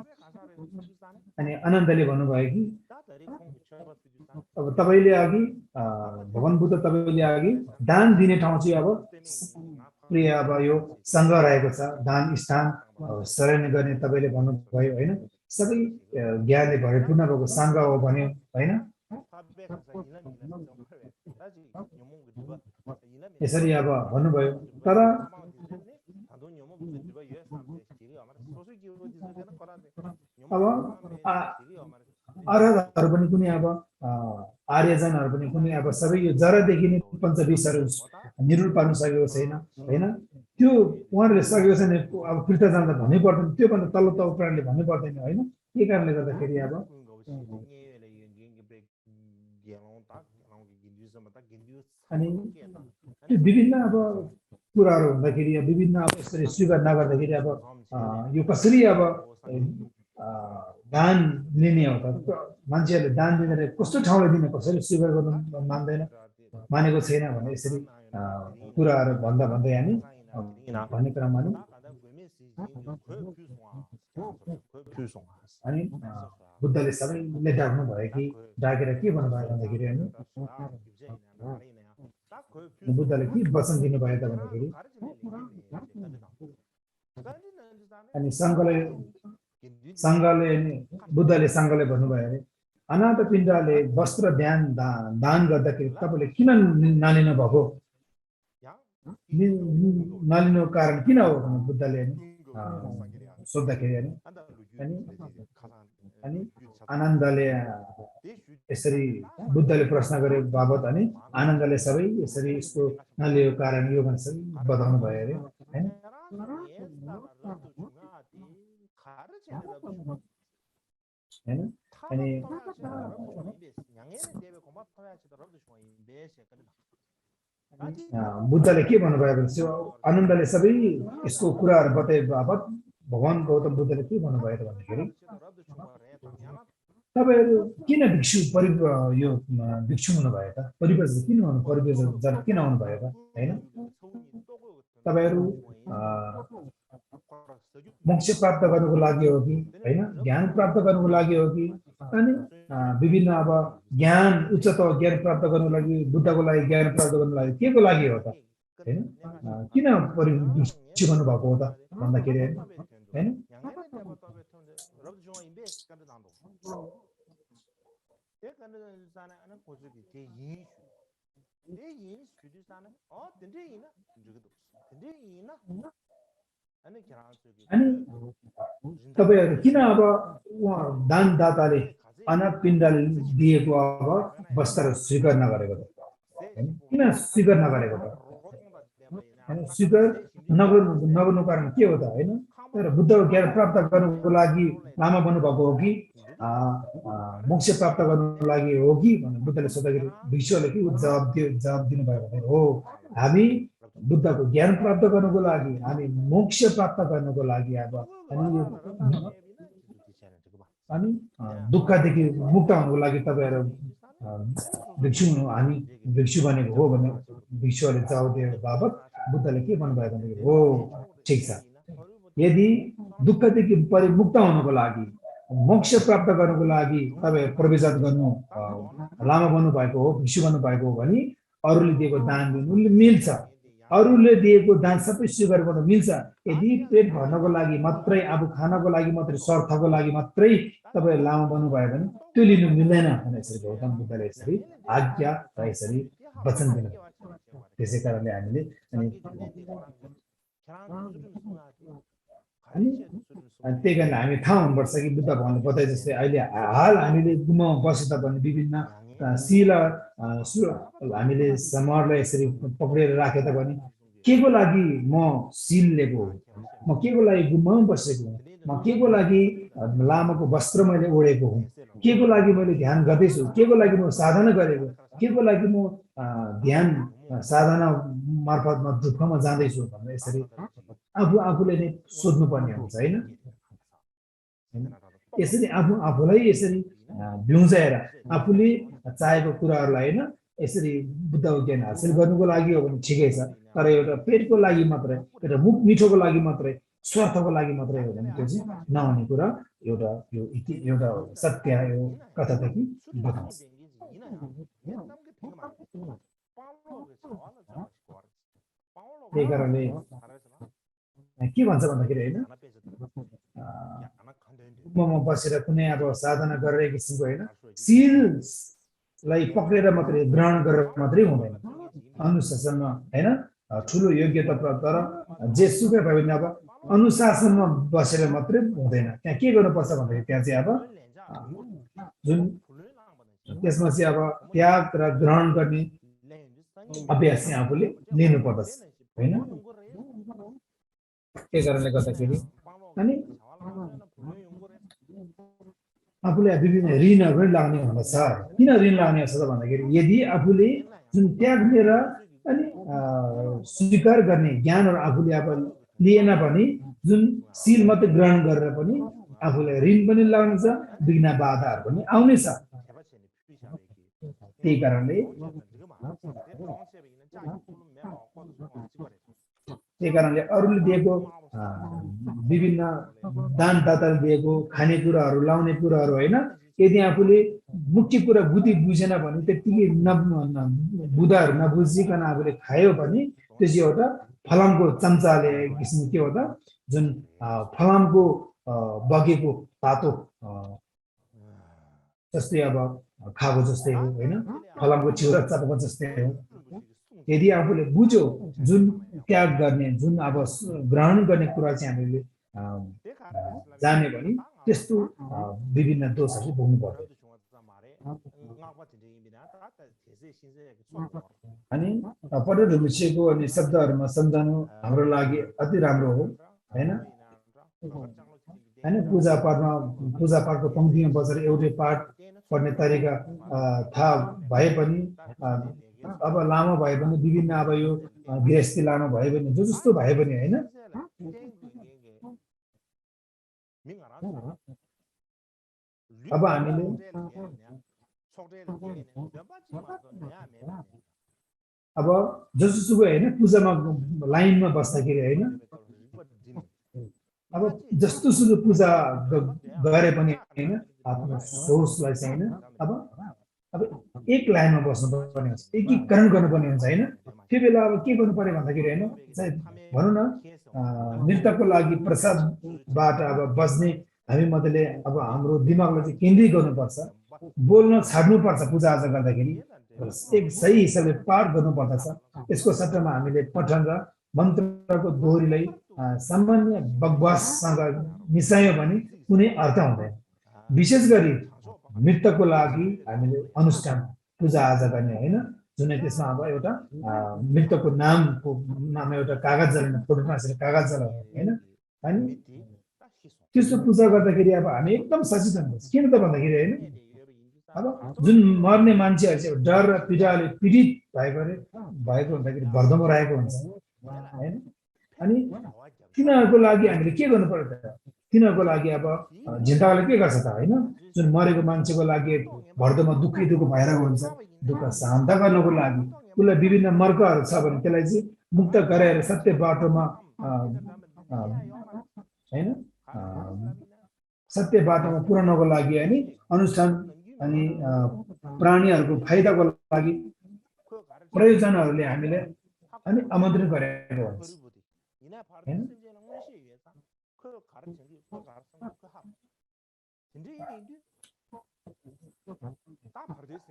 अनि आनन्दले भन्नुभयो कि अब तपाईले अघि भगवान बुद्ध तपाईले अघि दान दिने ठाउँ चाहिँ अब प्रिय अब यो सङ्घ रहेको छ दान स्थान शरण गर्ने तपाईले भन्नुभयो हैन सबै ज्ञानले भरिपूर्ण भएको सङ्घ हो भन्यो हैन यसरी अब भन्नुभयो तर अब अरहतहरू पनि कुनै अब आर्यजनहरू पनि कुनै अब सबै यो जरादेखि नै पञ्चविषहरू निरूल पार्न सकेको छैन हैन त्यो उहाँहरूले सकेको छैन अब कृत जाँदा भन्नै पर्दैन त्यो भन्दा तल्लो तल्लो प्राणीले भन्नै पर्दैन हैन के कारणले गर्दाखेरि अब अनि विभिन्न अब कुराहरू हुँदाखेरि विभिन्न अब यसरी स्वीकार नगर्दाखेरि अब यो कसरी अब दान लिने हो त मान्छेहरूले दान दिँदाखेरि कस्तो ठाउँले दिने कसरी स्वीकार गर्नु मान्दैन मानेको छैन भने यसरी कुराहरू भन्दै हामी भन्ने क्रममा अनि बुद्धले सबैले डाक्नु भयो कि डाकेर के भन्नुभयो भन्दाखेरि अनि बुद्धले के वचन दिनुभयो त भन्दाखेरि अनि सङ्घले बुद्धले सङ्घले भन्नुभयो अरे अनाथ पिण्डले वस्त्र दान गर्दाखेरि तपाईँले किन नलिनु भएको नलिनु कारण किन हो भने बुद्धले सोद्धाखेरि अनि आनन्दले यसरी बुद्धले प्रश्न गरे बाबत अनि आनन्दले सबै यसरी यसको नलिएको कारण यो भने सबै बताउनु भयो अरे हैन हैन अनि बुद्धले के भन्नुभयो भने आनन्दले सबै यसको कुराहरू बताए बाबत भगवान गौतम बुद्धले के भन्नुभयो त भन्दाखेरि तपाईहरु किन यो भिक्षु हुनुभयो त परिव्रजक किन हुनु परिव्रजक किन हुनुभयो त हैन तपाईहरु मोक्ष प्राप्त गर्नको लागि हो कि हैन ज्ञान प्राप्त गर्नको लागि हो कि अनि विभिन्न अब ज्ञान उच्चतम ज्ञान प्राप्त गर्नको लागि बुद्धको लागि ज्ञान प्राप्त गर्नको लागि के को लागि हो त हैन किन भिक्षु हुनु भएको हो त भन्दाखेरि हैन अनि तपाईहरु किन अब दानदाताले अनाथ पिण्डले दिएको अब वस्त्र स्वीकार नगरेको त किन स्वीकार नगरेको त हैन स्वीकार नगर्नु कारण के हो त हैन तर बुद्धको ज्ञान प्राप्त गर्नको लागि लामा बन्नु भएको हो कि मोक्ष प्राप्त गर्नको लागि हो कि भनेर बुद्धले सोध्दाखेरि भिक्षुले के जवाब दिनुभयो भने हो हामी बुद्धको ज्ञान प्राप्त गर्नको लागि हामी मोक्ष प्राप्त गर्नको लागि अब अनि दुःखदेखि मुक्त हुनको लागि तपाईहरु भिक्षु हामी भिक्षु बनेको हो भने भिक्षुले जवाब दिए बाबत बुद्धले के भन्नुभयो भने हो ठीक छ यदि दुःखदेखि परिमुक्त हुनको लागि मोक्ष प्राप्त गर्नको लागि तपाई प्रवेशत गर्नु लामा बन्नु भएको हो भिक्षु बन्नु भएको हो भने अरूले दिएको दान दिनु मिल्छ अरूले दिएको दान सबै स्वीकार गर्न मिल्छ यदि पेट भर्नको लागि मात्रै आफू खानको लागि मात्रै स्वार्थको लागि मात्रै तपाई लामा बन्नु भयो भने त्यो लिनु मिल्दैन भनेर यसरी गौतम बुद्धले यसरी आज्ञा र यसरी वचन दिनु त्यसै कारणले हामीले अनि अनि त्यही कारण हामी थाहा हुनुपर्छ कि बुद्ध भगवानले बताए जस्तै अहिले हाल हामीले गुम्बामा बसे तापनि विभिन्न शिल हामीले समाजलाई यसरी पक्रेर राखे तापनि के को लागि म शिल लिएको हो, म के को लागि गुम्बामा बसेको हुँ, म के को लागि लामाको वस्त्र मैले ओढेको हुँ, के को लागि मैले ध्यान गर्दैछु, के को लागि म साधना गरेको, के को लागि म ध्यान साधना मार्फत म दुःखमा जाँदैछु भनेर यसरी आफूले नै सोध्नुपर्ने हुन्छ होइन। यसरी आफूलाई यसरी भ्युजाएर आफूले चाहेको कुराहरूलाई होइन यसरी बुद्धको ज्ञान हासिल गर्नुको लागि हो भने ठिकै छ, तर एउटा पेटको लागि मात्रै, एउटा मुख मिठोको लागि मात्रै, स्वार्थको लागि मात्रै हो भने त्यो चाहिँ नहुने कुरा एउटा सत्य यो कथादेखि बताउँछ। त्यही कारणले के भन्छ भन्दाखेरि होइन गुम्बामा बसेर कुनै अब साधना गरेर किसिमको होइन शिललाई पक्रेर मात्रै ग्रहण गरेर मात्रै हुँदैन, अनुशासनमा होइन ठुलो योग्यता प्राप्त तर जेसुकै भयो भने अब अनुशासनमा बसेर मात्रै हुँदैन। त्यहाँ के गर्नुपर्छ भन्दाखेरि त्यहाँ चाहिँ अब जुन त्यसमा चाहिँ अब त्याग र ग्रहण गर्ने अभ्यास चाहिँ आफूले लिनुपर्दछ होइन। त्यही कारणले गर्दाखेरि अनि आफूले विभिन्न ऋणहरू पनि लाग्ने हुँदछ। किन ऋण लाग्ने हुन्छ त भन्दाखेरि यदि आफूले जुन त्याग लिएर अनि स्वीकार गर्ने ज्ञानहरू आफूले अब लिएन भने जुन शिल मात्रै ग्रहण गरेर पनि आफूलाई ऋण पनि लाग्नेछ, विघ्न बाधाहरू पनि आउनेछ। त्यही कारणले अरूले दिएको विभिन्न दानदाताले दिएको खानेकुराहरू लाउने कुराहरू होइन यदि आफूले मुख्य कुरा बुझेन भने त्यतिकै बुधाहरू नबुझिकन आफूले खायो भने त्यो चाहिँ एउटा फलामको चम्चाले किसिम के हो त जुन फलामको बगेको तातो जस्तै अब खाएको जस्तै हो होइन, फलामको चिउरा चपाएको जस्तै हो। यदि आफूले बुझ्यो जुन त्याग गर्ने जुन अब ग्रहण गर्ने कुरा चाहिँ हामीले जाने भने त्यस्तो विभिन्न दोषहरू भोग्नु पर्दैन। अनि पढेको अनि शब्दहरूमा सम्झाउनु हाम्रो लागि अति राम्रो हो होइन। पूजापाठको पङ्क्तिमा बसेर एउटै पाठ पढ्ने तरिका थाहा भए पनि अब लामो भए पनि विभिन्न अब यो गृहस्थी लामो भए पनि जस्तो भए पनि होइन अब हामीले अब जसोसुकै होइन पूजामा लाइनमा बस्दाखेरि होइन अब जस्तो सुकै पूजा गरे पनि होइन आफ्नो सोचलाई चाहिँ होइन अब एक लाइनमा बस्नुपर्ने हुन्छ, एकीकरण गर्नुपर्ने हुन्छ होइन। त्यो बेला अब के गर्नु पर्यो भन्दाखेरि होइन भनौँ न नृत्यको लागि प्रसादबाट अब बस्ने हामी मात्रै अब हाम्रो दिमागलाई चाहिँ केन्द्रित गर्नुपर्छ, बोल्न छाड्नुपर्छ। पूजाआजा गर्दाखेरि एक सही हिसाबले पाठ गर्नुपर्दछ। यसको सट्टामा हामीले पठन र मन्त्रको दोहोरीलाई सामान्य बकवाससँग मिसायो भने कुनै अर्थ हुँदैन। विशेष गरी नृत्यको लागि हामीले अनुष्ठान पूजाआजा गर्ने होइन जुन त्यसमा अब एउटा नृत्यको नाम एउटा कागज जलाउने फोटो मासेर कागज जलाउने होइन। अनि त्यस्तो पूजा गर्दाखेरि अब हामी एकदम सचेतन हुनुपर्छ। किन त भन्दाखेरि होइन अब जुन मर्ने मान्छेहरू चाहिँ डर र पीडाले पीडित भएको हुँदाखेरि भर्दोमा रहेको हुन्छ होइन। अनि तिनीहरूको लागि हामीले के गर्नु पर्यो त, तिनीहरूको लागि अब झिन्ताले के गर्छ त होइन जुन मरेको मान्छेको लागि भर्दोमा दुःख भइरहेको हुन्छ, दुःख शान्त गर्नको लागि उसलाई विभिन्न मर्कहरू छ भने त्यसलाई चाहिँ मुक्त गराएर सत्य बाटोमा होइन सत्य बाटोमा पुर्याउनको लागि अनि अनुष्ठान अनि प्राणीहरूको फाइदाको लागि प्रयोजनहरूले हामीले अनि आमन्त्रण गरेको हुन्छ हैन।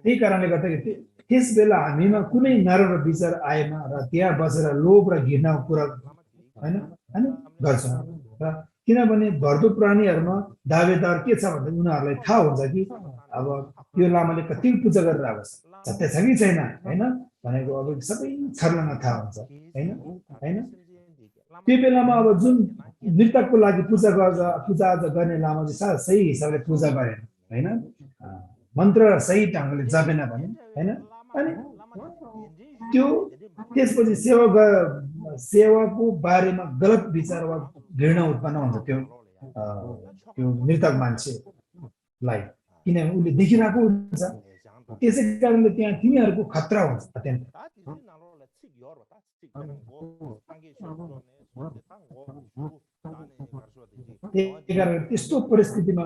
त्यही कारणले गर्दाखेरि त्यस बेला हामीमा कुनै नराम्रो विचार आएन र त्यहाँ बसेर लोभ र घृणाको कुरा होइन अनि गर्छौँ र किनभने भर्दो प्राणीहरूमा दावेदार के छ भन्दा उनीहरूलाई थाहा हुन्छ कि अब यो लामाले कति पूजा गरेर आएको छ, सत्य छ कि छैन हैन भनेको अब सबै छर्लङ्ग थाहा हुन्छ हैन हैन। त्यो बेलामा अब जुन मृतकको लागि पूजा आज गर्ने लामाले सही हिसाबले पूजा गरेन हैन, मन्त्र सही ढङ्गले जपेन भने हैन, अनि त्यो त्यसपछि सेवाको बारेमा गलत विचार वा घृणा उत्पन्न हुन्छ त्यो मृतक मान्छेलाई, किनभने उसले देखिरहेको हुन्छ। त्यसै कारणले त्यहाँ तिनीहरूको खतरा हुन्छ अत्यन्त। त्यही कारण त्यस्तो परिस्थितिमा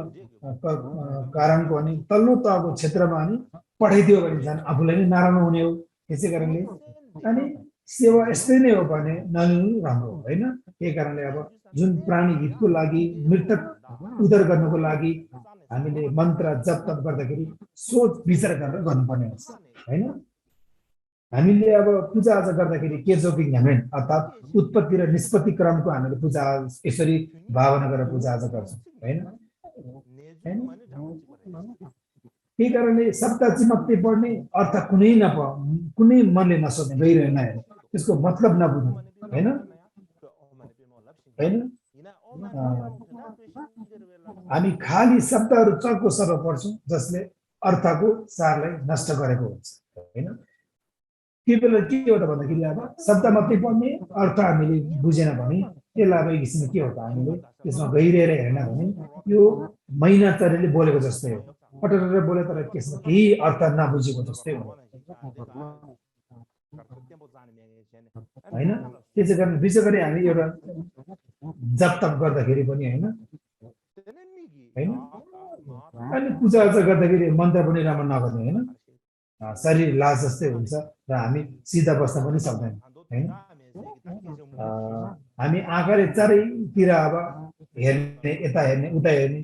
कारणको अनि तल्लो तहको क्षेत्रमा अनि पठाइदियो भने झन् आफूलाई नै नराम्रो हुने हो। त्यसै कारणले अनि सेवा यस्तै नै हो भने नलिनु राम्रो होइन। त्यही कारणले अब जुन प्राणी हितको लागि मृतक उद्धार गर्नको लागि हामीले मन्त्र जप तप गर्दाखेरि सोच विचार गरेर गर्नुपर्ने हुन्छ होइन। हामीले अब पूजा आजा गर्दाखेरि के जोकिङ ह्यामेन अर्थात् उत्पत्ति र निष्पत्ति क्रमको हामीले पूजा यसरी भावना गरेर पूजा आजा गर्छौँ होइन। त्यही कारणले सप्ताह चिमक्ति पढ्ने अर्थ कुनै मनले नसोध्ने गइरहेन, त्यसको मतलब नबुझ्ने होइन होइन। हामी खाली शब्दहरू चर्को सर्व पढ्छौँ जसले अर्थको सारलाई नष्ट गरेको हुन्छ होइन। त्यो बेला के एउटा भन्दाखेरि अब शब्द मात्रै पढ्ने अर्थ हामीले बुझेन भने त्यसलाई अब एक किसिममा के हो त हामीले त्यसमा गहिरिएर हेरेन भने यो मैनाचरीले बोलेको जस्तै हो, पटरेर बोले तर त्यसमा केही अर्थ नबुझेको जस्तै हो होइन। त्यसै कारण विशेष गरी हामी एउटा जप तप गर्दाखेरि पनि होइन होइन, अनि पूजा आजा गर्दाखेरि मन्त्र पनि राम्रो नगर्ने होइन, शरीर लाज जस्तै हुन्छ र हामी सिधा बस्न पनि सक्दैन होइन। हामी आँखाले चारैतिर अब हेर्ने, यता हेर्ने उता हेर्ने,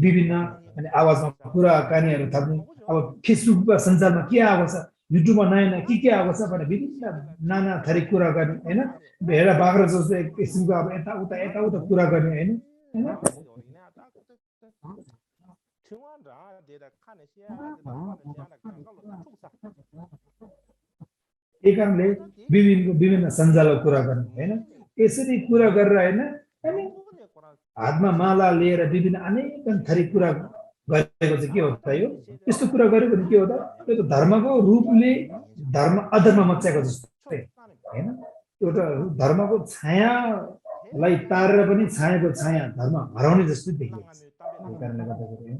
विभिन्न अनि आवाजमा कुराकानीहरू थप्ने। अब फेसबुकमा सञ्जालमा के आएको छ, युट्युबमा नयाँ नयाँ के आएको छ भने विभिन्न नाना थरी कुरा गर्ने होइन। भेडा बाख्रा जस्तो एक किसिमको अब यताउता कुरा गर्ने होइन। त्यही कारणले विभिन्न सञ्जालको कुरा गर्ने होइन। यसरी कुरा गरेर होइन अनि हातमा माला लिएर विभिन्न अनेक थरी कुरा गरेको चाहिँ के हो त यो। यस्तो कुरा गर्यो भने के हो त, यो त धर्मको रूपले धर्म अधर्म मचाएको जस्तै होइन। एउटा धर्मको छायालाई तारेर पनि छायाको छाया धर्म हराउने जस्तो देखिएको छ। त्यही कारणले गर्दाखेरि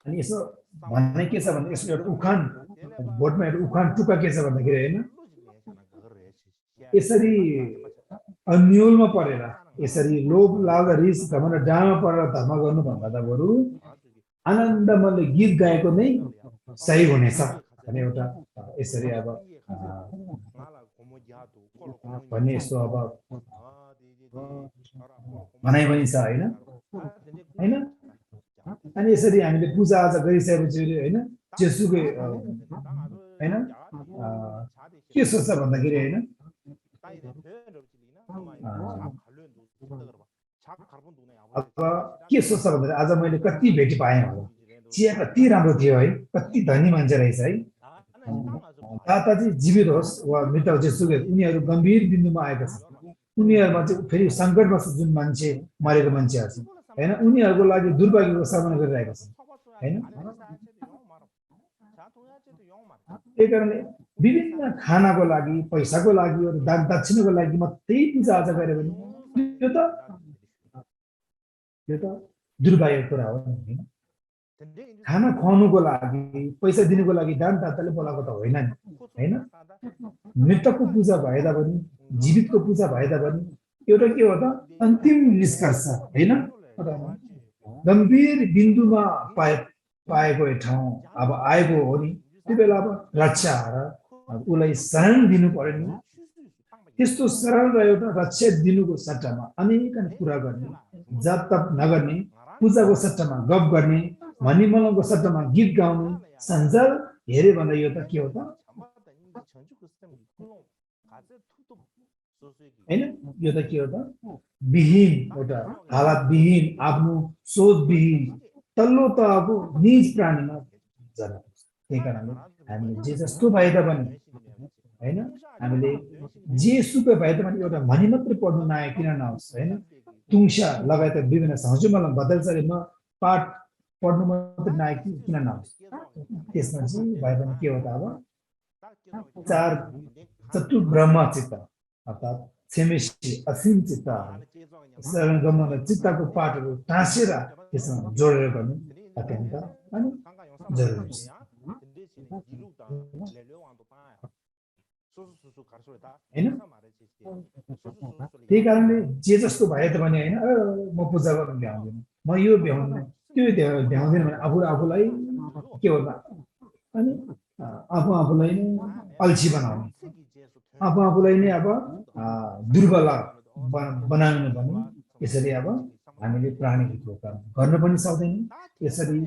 अनि यसो भन्ने के छ भने यसको एउटा उखान बोटमा एउटा उखान टुक्का के छ भन्दाखेरि होइन, यसरी अन्योलमा परेर यसरी लोभ लाभ रिस घमण्ड डाँडमा परेर धर्म गर्नु भन्दा त बरु आनन्दमले गीत गाएको नै सही हुनेछ भन्ने एउटा यसरी अब भन्ने यस्तो अब भनाइ पनि छ होइन होइन। अनि यसरी हामीले पूजा आजा गरिसकेपछि होइन जेसुकै होइन के सोच्छ भन्दाखेरि होइन अब के सोच्छ भन्दाखेरि आज मैले कति भेटी पाएँ होला, चिया कति राम्रो थियो है, कति धनी मान्छे रहेछ है, ताता चाहिँ जीवित होस् वा मृत जेसुकै उनीहरू गम्भीर बिन्दुमा आएका छन्। उनीहरूमा चाहिँ फेरि सङ्कटमा छ जुन मान्छे मरेको मान्छेहरू छन् होइन, उनीहरूको लागि दुर्भाग्यको सामना गरिरहेका छन् होइन। त्यही कारणले विभिन्न खानाको लागि पैसाको लागि दान दक्षिणाको लागि मात्रै पूजा आजा गऱ्यो भने त्यो त दुर्भाग्यको कुरा हो होइन। खाना खुवाउनुको लागि पैसा दिनुको लागि दान दाताले बोलाएको त होइन नि होइन। मृतकको पूजा भए तापनि जीवितको पूजा भए तापनि एउटा के हो त अन्तिम निष्कर्ष होइन, गम्भीर बिन्दुमा पाएको ठाउँ अब आएको हो नि, त्यो बेला अब रक्षा र उसलाई शरण दिनु पर्यो नि। त्यस्तो शरण र एउटा रक्षा दिनुको सट्टामा अनेक कुरा गर्ने, जप तप नगर्ने, पूजाको सट्टामा गफ गर्ने, भनिमलको सट्टामा गीत गाउने, सञ्जाल हेऱ्यो भन्दा यो त के हो त हैन यो त के हो त विहीन एउटा हालत विहीन आफ्नो सोच विहीन तल्लो तहको निज प्राणीमा जन्म त्यही कारणले हामीले जे जस्तो भए तापनि हैन हामीले जे सुकै भए तापनि एउटा भनी मात्रै पढ्नु नआए किन नहोस् हैन तुङसा लगायत विभिन्न संजु मलाई बदलचरी म पाठ पढ्नु मात्रै नआए किन नहोस् त्यसमा चाहिँ भए पनि के हो त अब चार चतुर ब्रह्म चित्त अर्थात् छेमेसी असीम चित्त शरण गमन चित्तको पाठहरू टाँसेर त्यसमा जोडेर गर्नु अत्यन्त अनि जरुरी छ हैन त्यही कारणले जे जस्तो भए तापनि हैन म पूजा गर्न भ्याउँदिन म यो भ्याउँदिन त्यो भ्याउँदिन भने आफूलाई के हो त अनि आफूलाई नै अल्छी बनाउने आफूलाई नै अब दुर्बल बनाउनु भने यसरी अब हामीले प्राणीको काम गर्न पनि सक्दैन यसरी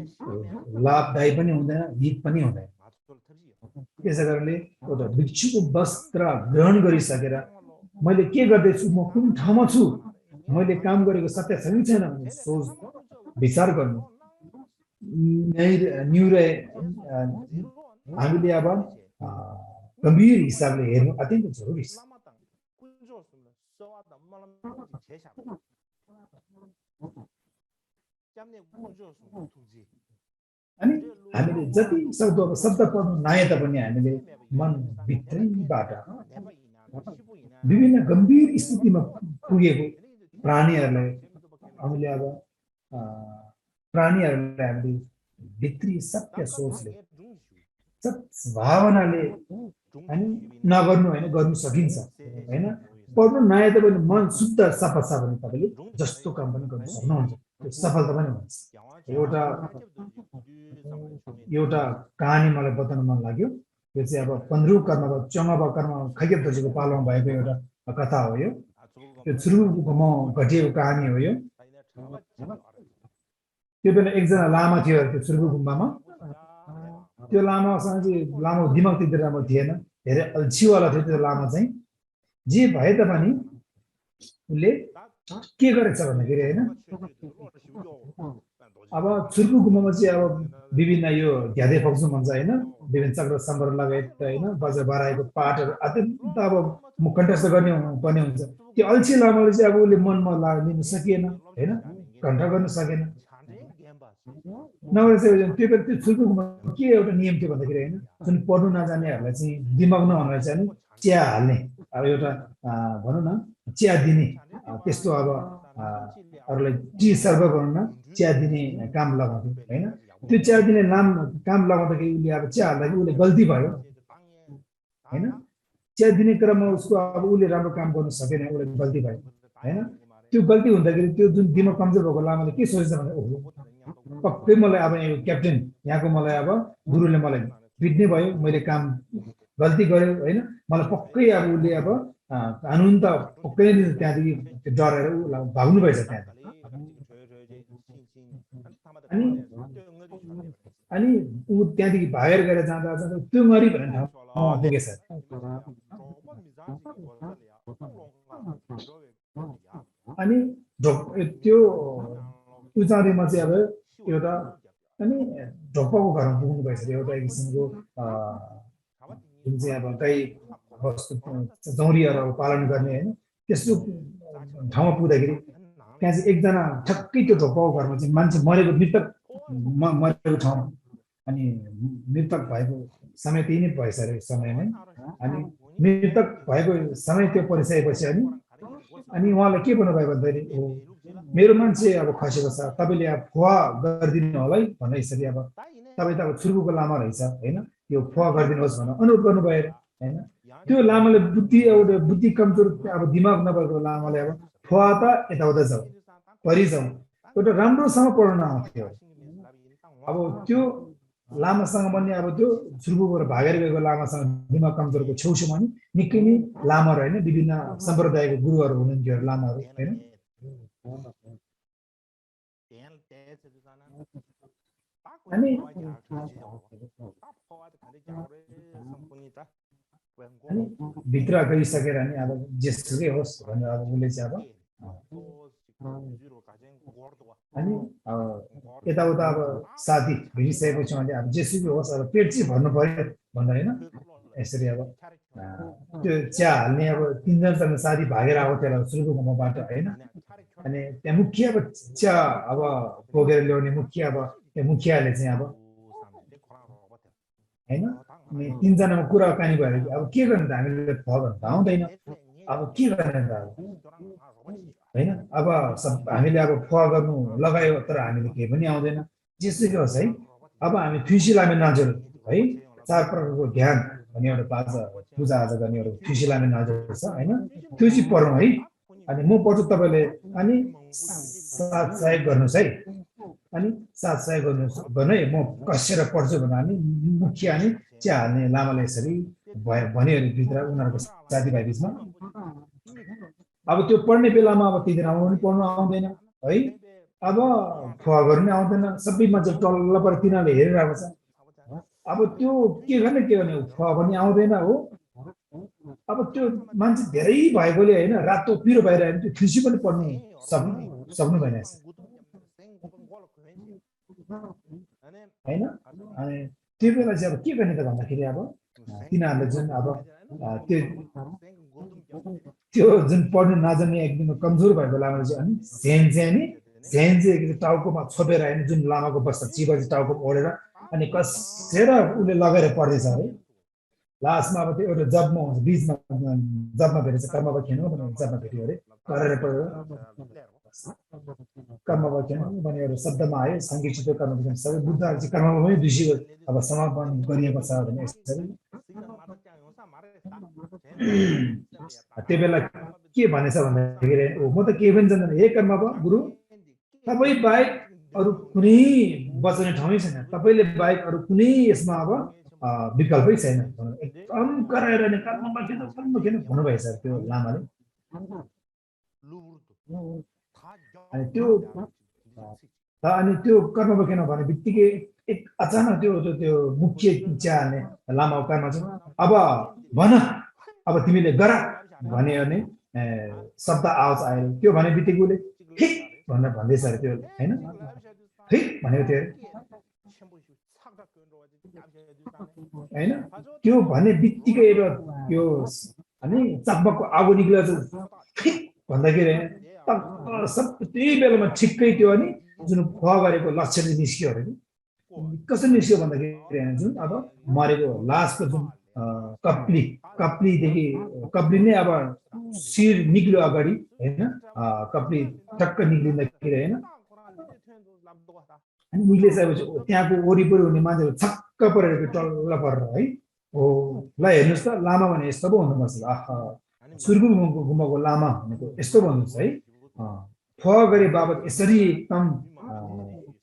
लाभदायी पनि हुँदैन हित पनि हुँदैन त्यसै कारणले एउटा भिक्षुको वस्त्र ग्रहण गरिसकेर मैले के गर्दैछु म कुन ठाउँमा छु मैले काम गरेको सत्य छ कि छैन भने सोच विचार गर्नु न्युरे हामीले अब गम्भीर हिसाबले हेर्नु अत्यन्त जरुरी छ अनि हामीले जति सक्दो अब शब्द पढ्नु नआए तापनि हामीले मन भित्रैबाट विभिन्न गम्भीर स्थितिमा पुगेको प्राणीहरूलाई हामीले अब प्राणीहरूलाई हामीले भित्री सत्य सोचले भावनाले अनि नगर्नु होइन गर्नु सकिन्छ होइन पढ्नु नआए तापनि मन शुद्ध सफा छ भने तपाईँले जस्तो काम पनि गर्न सक्नुहुन्छ त्यो सफलता पनि हुन्छ एउटा कहानी मलाई बताउन मन लाग्यो यो चाहिँ अब 15 कर्म चङ्गबा कर्म खैकेत दर्जीको पालोमा भएको एउटा कथा हो यो सुरुमा घटिएको कहानी हो यो त्यो बेला एकजना लामा थियो त्यो सुरुको गुम्बामा त्यो लामासँग चाहिँ लामो दिमाग त्यति राम्रो थिएन धेरै अल्छीवाला थियो त्यो लामा चाहिँ जे भए तापनि उसले के गरेछ भन्दाखेरि हैन अब सुरुको गुम्बामा चाहिँ अब विभिन्न यो घ्यादे फक्सु भन्छ हैन विभिन्न चक्र सम्बर लगायत हैन बजार बराएको पाठहरू अत्यन्त अब कण्ठस्थ गर्ने पर्ने हुन्छ त्यो अल्छी लामाले चाहिँ अब उसले मनमा लिन सकिएन हैन कण्ठ गर्न सकेन नभए चाहिँ त्यो सुरुको गुम्बामा के एउटा नियम थियो भन्दाखेरि हैन जुन पढ्नु नजानेहरूलाई चाहिँ दिमाग नहुनेलाई चाहिँ चिया हाल्ने अब एउटा भनौँ न चिया दिने त्यस्तो अब अरूलाई टी सर्भ गर्न चिया दिने काम लगाउँथ्यो हैन त्यो चिया दिने काम लगाउँदाखेरि उसले अब चिया हाल्दाखेरि उसले गल्ती भयो हैन चिया दिने क्रममा उसको अब उसले राम्रो काम गर्न सकेन उसले गल्ती भयो हैन त्यो गल्ती हुँदाखेरि त्यो जुन दिमाग कमजोर भएको लामाले के सोच्छ भने ओहो पक्कै मलाई अब क्याप्टेन यहाँको मलाई अब गुरुले मलाई पिट्ने भयो मैले काम गल्ती गर्यो हैन मलाई पक्कै अब उसले अब कानुन त पक्कै नै त्यहाँदेखि डरेर भाग्नु भएछ त्यहाँ अनि ऊ त्यहाँदेखि भागेर गएर जाँदा त्यो मरि भन्ने ठाउँमा पुगेछ अनि त्यो उचाँरीमा चाहिँ अब एउटा अनि ढोक्पाको घरमा पुग्नु भएछ एउटा किसिमको जुन चाहिँ अब गाई वस्तु चौरीहरू पालन गर्ने होइन त्यस्तो ठाउँमा पुग्दाखेरि त्यहाँ चाहिँ एकजना ठक्कै त्यो ढोक्पाको घरमा चाहिँ मान्छे मरेको मृतक मरेको ठाउँमा अनि मृतक भएको समय त्यही नै भएछ अरे समयमै अनि मृतक भएको समय त्यो परिसकेपछि अनि उहाँलाई के भन्नुभयो भन्दाखेरि मेरो मान्छे अब खसेको छ तपाईँले अब फुवा गरिदिनु होला है भनेर यसरी अब तपाईँ त अब छुर्कुको लामा रहेछ होइन यो फुवा गरिदिनुहोस् भनेर अनुरोध गर्नुभयो होइन त्यो लामाले बुद्धि कमजोर अब दिमाग नभएको लामाले अब फुवा त यताउता जाऊ परि जाउँ एउटा राम्रोसँग पढ्न आउँथ्यो अब त्यो लामासँग पनि अब त्यो छुर्कुबाट भागेर गएको लामासँग दिमाग कमजोरको छेउछेउमा नि निकै नै लामाहरू होइन विभिन्न सम्प्रदायको गुरुहरू हुनुहुन्थ्यो लामाहरू होइन अनि अनि भित्र गइसकेर नि अब जेसुकै होस् भनेर अब उसले चाहिँ अब अनि यताउता अब साथी भेटिसकेपछि उहाँले अब जेसुकै होस् अब पेट चाहिँ भर्नु पर्यो भनेर होइन यसरी अब त्यो चिया हाल्ने अब 3 जनासँग साथी भागेर आएको थियो सुरुको गाउँबाट होइन अनि त्यहाँ मुखिया अब चिया अब बोकेर ल्याउने मुखिया अब त्यो मुखियाले चाहिँ अब होइन अनि 3 जनामा कुराकानी भयो अब के गर्ने त हामीले थाहा गर्नु त आउँदैन अब के गर्ने त अब होइन अब हामीले अब फुवा गर्नु लगायो तर हामीले केही पनि आउँदैन जेसुकै होस् है अब हामी थुइसिलामे नजर है 4 प्रकारको ध्यान भन्ने एउटा पूजा आजा गर्ने एउटा थुइसिलामे नजर छ होइन त्यो चाहिँ पढौँ है अनि म पढ्छु तपाईँले अनि साथ सहयोग गर्नुहोस् है अनि साथ सहयोग गर्नु है म कसेर पढ्छु भनेर हामी मुखिया अनि चिया हाल्ने लामालाई यसरी भन्यो अरे भित्र उनीहरूको साथीभाइ बिचमा अब त्यो पढ्ने बेलामा अब त्यति राम्रो पनि पढ्नु आउँदैन है अब फुवा गर्नु आउँदैन सबै मान्छे टल्ल पर तिनीहरूले हेरिरहेको छ अब त्यो के गर्ने फुवा पनि आउँदैन हो अब त्यो मान्छे धेरै भएकोले होइन रातो पिरो भइरहेको त्यो खुसी पनि पढ्नु सक्नु भएन होइन अनि त्यो बेला चाहिँ अब के गर्ने त भन्दाखेरि अब तिनीहरूले जुन अब त्यो जुन पढ्नु नजान्ने एकदम कमजोर भएको लामाले चाहिँ अनि झ्यान टाउकोमा छोपेर होइन जुन लामाको बस्छ चिबा चाहिँ टाउको ओढेर अनि कसेर उसले लगाएर पढ्दैछ है लास्टमा अब त्यो एउटा जबमा हुन्छ बिचमा जबमा भेटेछ कर्मवाक्य भनेर जबमा भेट्यो अरे गरेर पढेर कर्मवाक्य भन्ने एउटा शब्दमा आयो सङ्गीत कर्मवाक्य सबै बुद्धहरू चाहिँ कर्ममा पनि दुषी अब समापन गरिएको छ भने यसरी त्यो बेला के भनेछ भन्दाखेरि म त केही पनि जान्दैन हे कर्म गुरु तपाईँ बाहेक अरू कुनै बचाउने ठाउँै छैन तपाईँले बाहेक अरू कुनै यसमा अब विकल्पै छैन एकदम कराएर नि कर्ममा किन भन्नुभएछ त्यो लामाले अनि त्यो कर्ममा किन भने बित्तिकै एक अचानक त्यो मुख्य चियाने लामा कर्म चाहिँ अब भन अब तिमीले गर भन्यो भने शब्द आवाज आयो त्यो भने बित्तिकै उसले ठिक भनेर भन्दैछ अरे त्यो होइन ठिक भनेको थियो होइन त्यो भने बित्तिकै त्यो अनि चकमकको आगो निक्लेर ठिक भन्दाखेरि त्यही बेलामा ठिक्कै त्यो अनि जुन फुवा गरेको लक्षण निस्क्यो अरे कसरी निस्क्यो भन्दाखेरि जुन अब मरेको लासको जुन कप्लीदेखि कप्ली नै अब शिर निक्ल्यो अगाडि होइन कप्ली टक्क निक्लिँदाखेरि होइन अनि निक्लिसकेपछि त्यहाँको वरिपरि हुने मान्छेहरू छक्क परेर टल्ल परेर है हो ल हेर्नुहोस् त लामा भने यस्तो पो हुनुपर्छ सुर्गु गुम्बाको लामा भनेको यस्तो भन्नुहोस् है फुवा गरे बाबत यसरी एकदम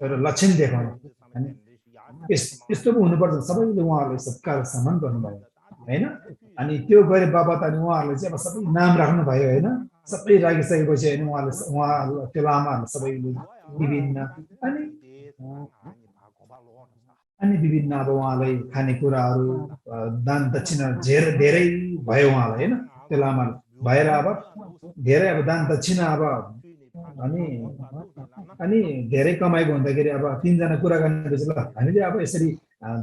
एउटा लक्षण देखाउने अनि यस्तो पो हुनुपर्छ सबैले उहाँहरूले सत्कार सम्मान गर्नुभयो होइन अनि त्यो गरे बाबत अनि उहाँहरूले चाहिँ अब सबै नाम राख्नु भयो होइन सबै राखिसकेपछि होइन उहाँहरूले त्यो लामाहरूले सबैले विभिन्न अनि विभिन्न अब उहाँलाई खानेकुराहरू दान दक्षिणा धेरै भयो उहाँलाई होइन त्यो लामाले भएर अब धेरै अब दान दक्षिणा अब अनि धेरै कमाएको हुँदाखेरि अब 3 जना कुरा गर्नेपछि ल हामीले अब यसरी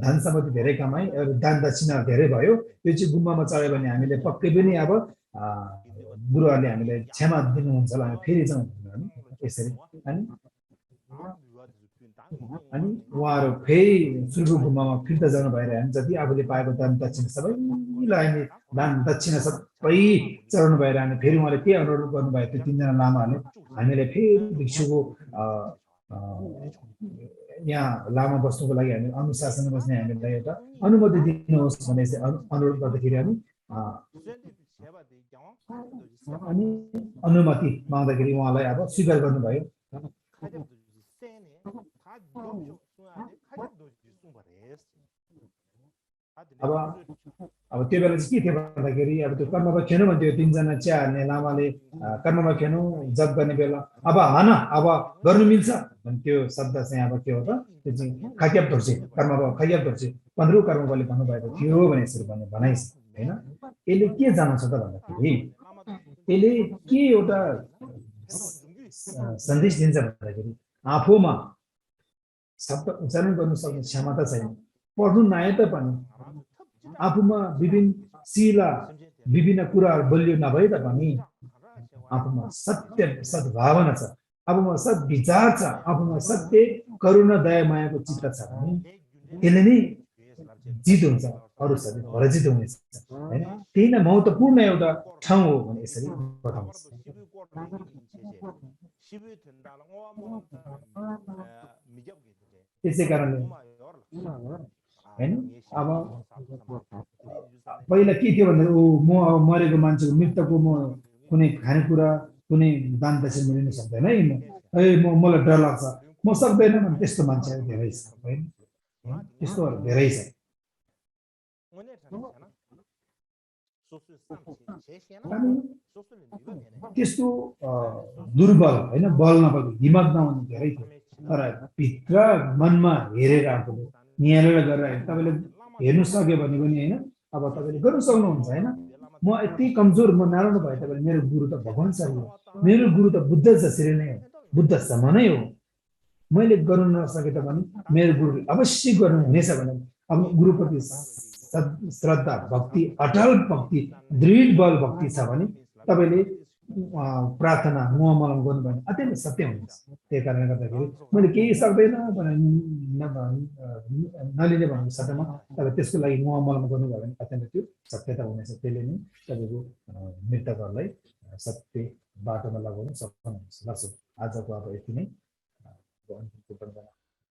धन सम्पत्ति धेरै कमाइ दान दक्षिणा धेरै भयो यो चाहिँ गुम्बामा चढ्यो भने हामीले पक्कै पनि अब गुरुहरूले हामीलाई क्षमा दिनुहुन्छ ल हामी फेरि जाउँ यसरी अनि उहाँहरू फेरि सुर्गु गुम्बामा फिर्ता जानु भएर हामी जति आफूले पाएको दान दक्षिणा सबैलाई हामी दान दक्षिणा सबै चढाउनु भएर हामी फेरि उहाँले के अनुरोध गर्नुभयो त्यो 3 जना लामाहरूले हामीले फेरि भिक्षुको यहाँ लामा बस्नुको लागि हामी अनुशासनमा बस्ने हामीलाई एउटा अनुमति दिनुहोस् भन्ने अनुरोध गर्दाखेरि अनि अनुमति माग्दाखेरि उहाँलाई अब स्वीकार गर्नुभयो अब त्यो बेला चाहिँ के थियो भन्दाखेरि अब त्यो कर्ममा खेनु भन्थ्यो 3 जना चिया हाल्ने लामाले कर्ममा खेनु जप गर्ने बेला अब हान अब गर्नु मिल्छ भने त्यो शब्द चाहिँ अब के हो त त्यो चाहिँ खाक्याप धर्छ कर्ममा खाक्याप धर्छ 15 कर्मले भन्नुभएको थियो भने यसरी भन्ने भनाइ हैन यसले के जान्छ त भन्दाखेरि यसले के एउटा सन्देश दिन्छ भन्दाखेरि आफूमा शब्द उच्चारण गर्न सक्ने क्षमता छैन पढ्नु नआए तापनि आफूमा विभिन्न शिला विभिन्न कुराहरू बलियो नभए तापनि आफूमा सत्य सद्भावना छ आफूमा सद्विचार छ आफूमा सत्य करुणा दया मायाको चित्त छ भने यसले नै जित हुन्छ अरू सबै पराजित हुनेछ हैन त्यही नै महत्त्वपूर्ण एउटा ठाउँ हो भने यसरी बताउँछ त्यसै कारणले हैन अब पहिला के थियो भने म अब मरेको मान्छेको मृतकको म कुनै खानेकुरा कुनै दान दक्षिणा लिन सक्दैन है मलाई डर लाग्छ म सक्दैन भने त्यस्तो मान्छेहरू धेरै छ हैन त्यस्तोहरू धेरै छ त्यस्तो दुर्बल हैन बल नभएको हिम्मत नहुने धेरै थियो तर भित्र मनमा हेरेर आफूले निहालेर गरेर तपाईले हेर्नु सक्यो भने पनि हैन अब तपाईले गर्न सक्नुहुन्छ हैन म यति कमजोर म नराम्रो भए तापनि मेरो गुरु त भगवान सर हो मेरो गुरु त बुद्ध जसरी नै हो बुद्ध समानै हो मैले गर्न नसके तापनि मेरो गुरुले अवश्य गर्नु हुनेछ भने अब गुरुप्रति श्रद्धा भक्ति अटल भक्ति दृढ बल भक्ति छ भने तपाईले प्रार्थना मुहमलम गर्नु भने अत्यन्त सत्य हुन्छ त्यही कारणले गर्दाखेरि मैले केही सक्दैन भने नलिने भन्नु सत्यमा तर त्यसको लागि मुहमलम गर्नुभयो भने अत्यन्त त्यो सत्यता हुनेछ त्यसले नै तपाईँको मृतकहरूलाई सत्य बाटोमा लगाउन सक्नुहुन्छ आजको अब यति नै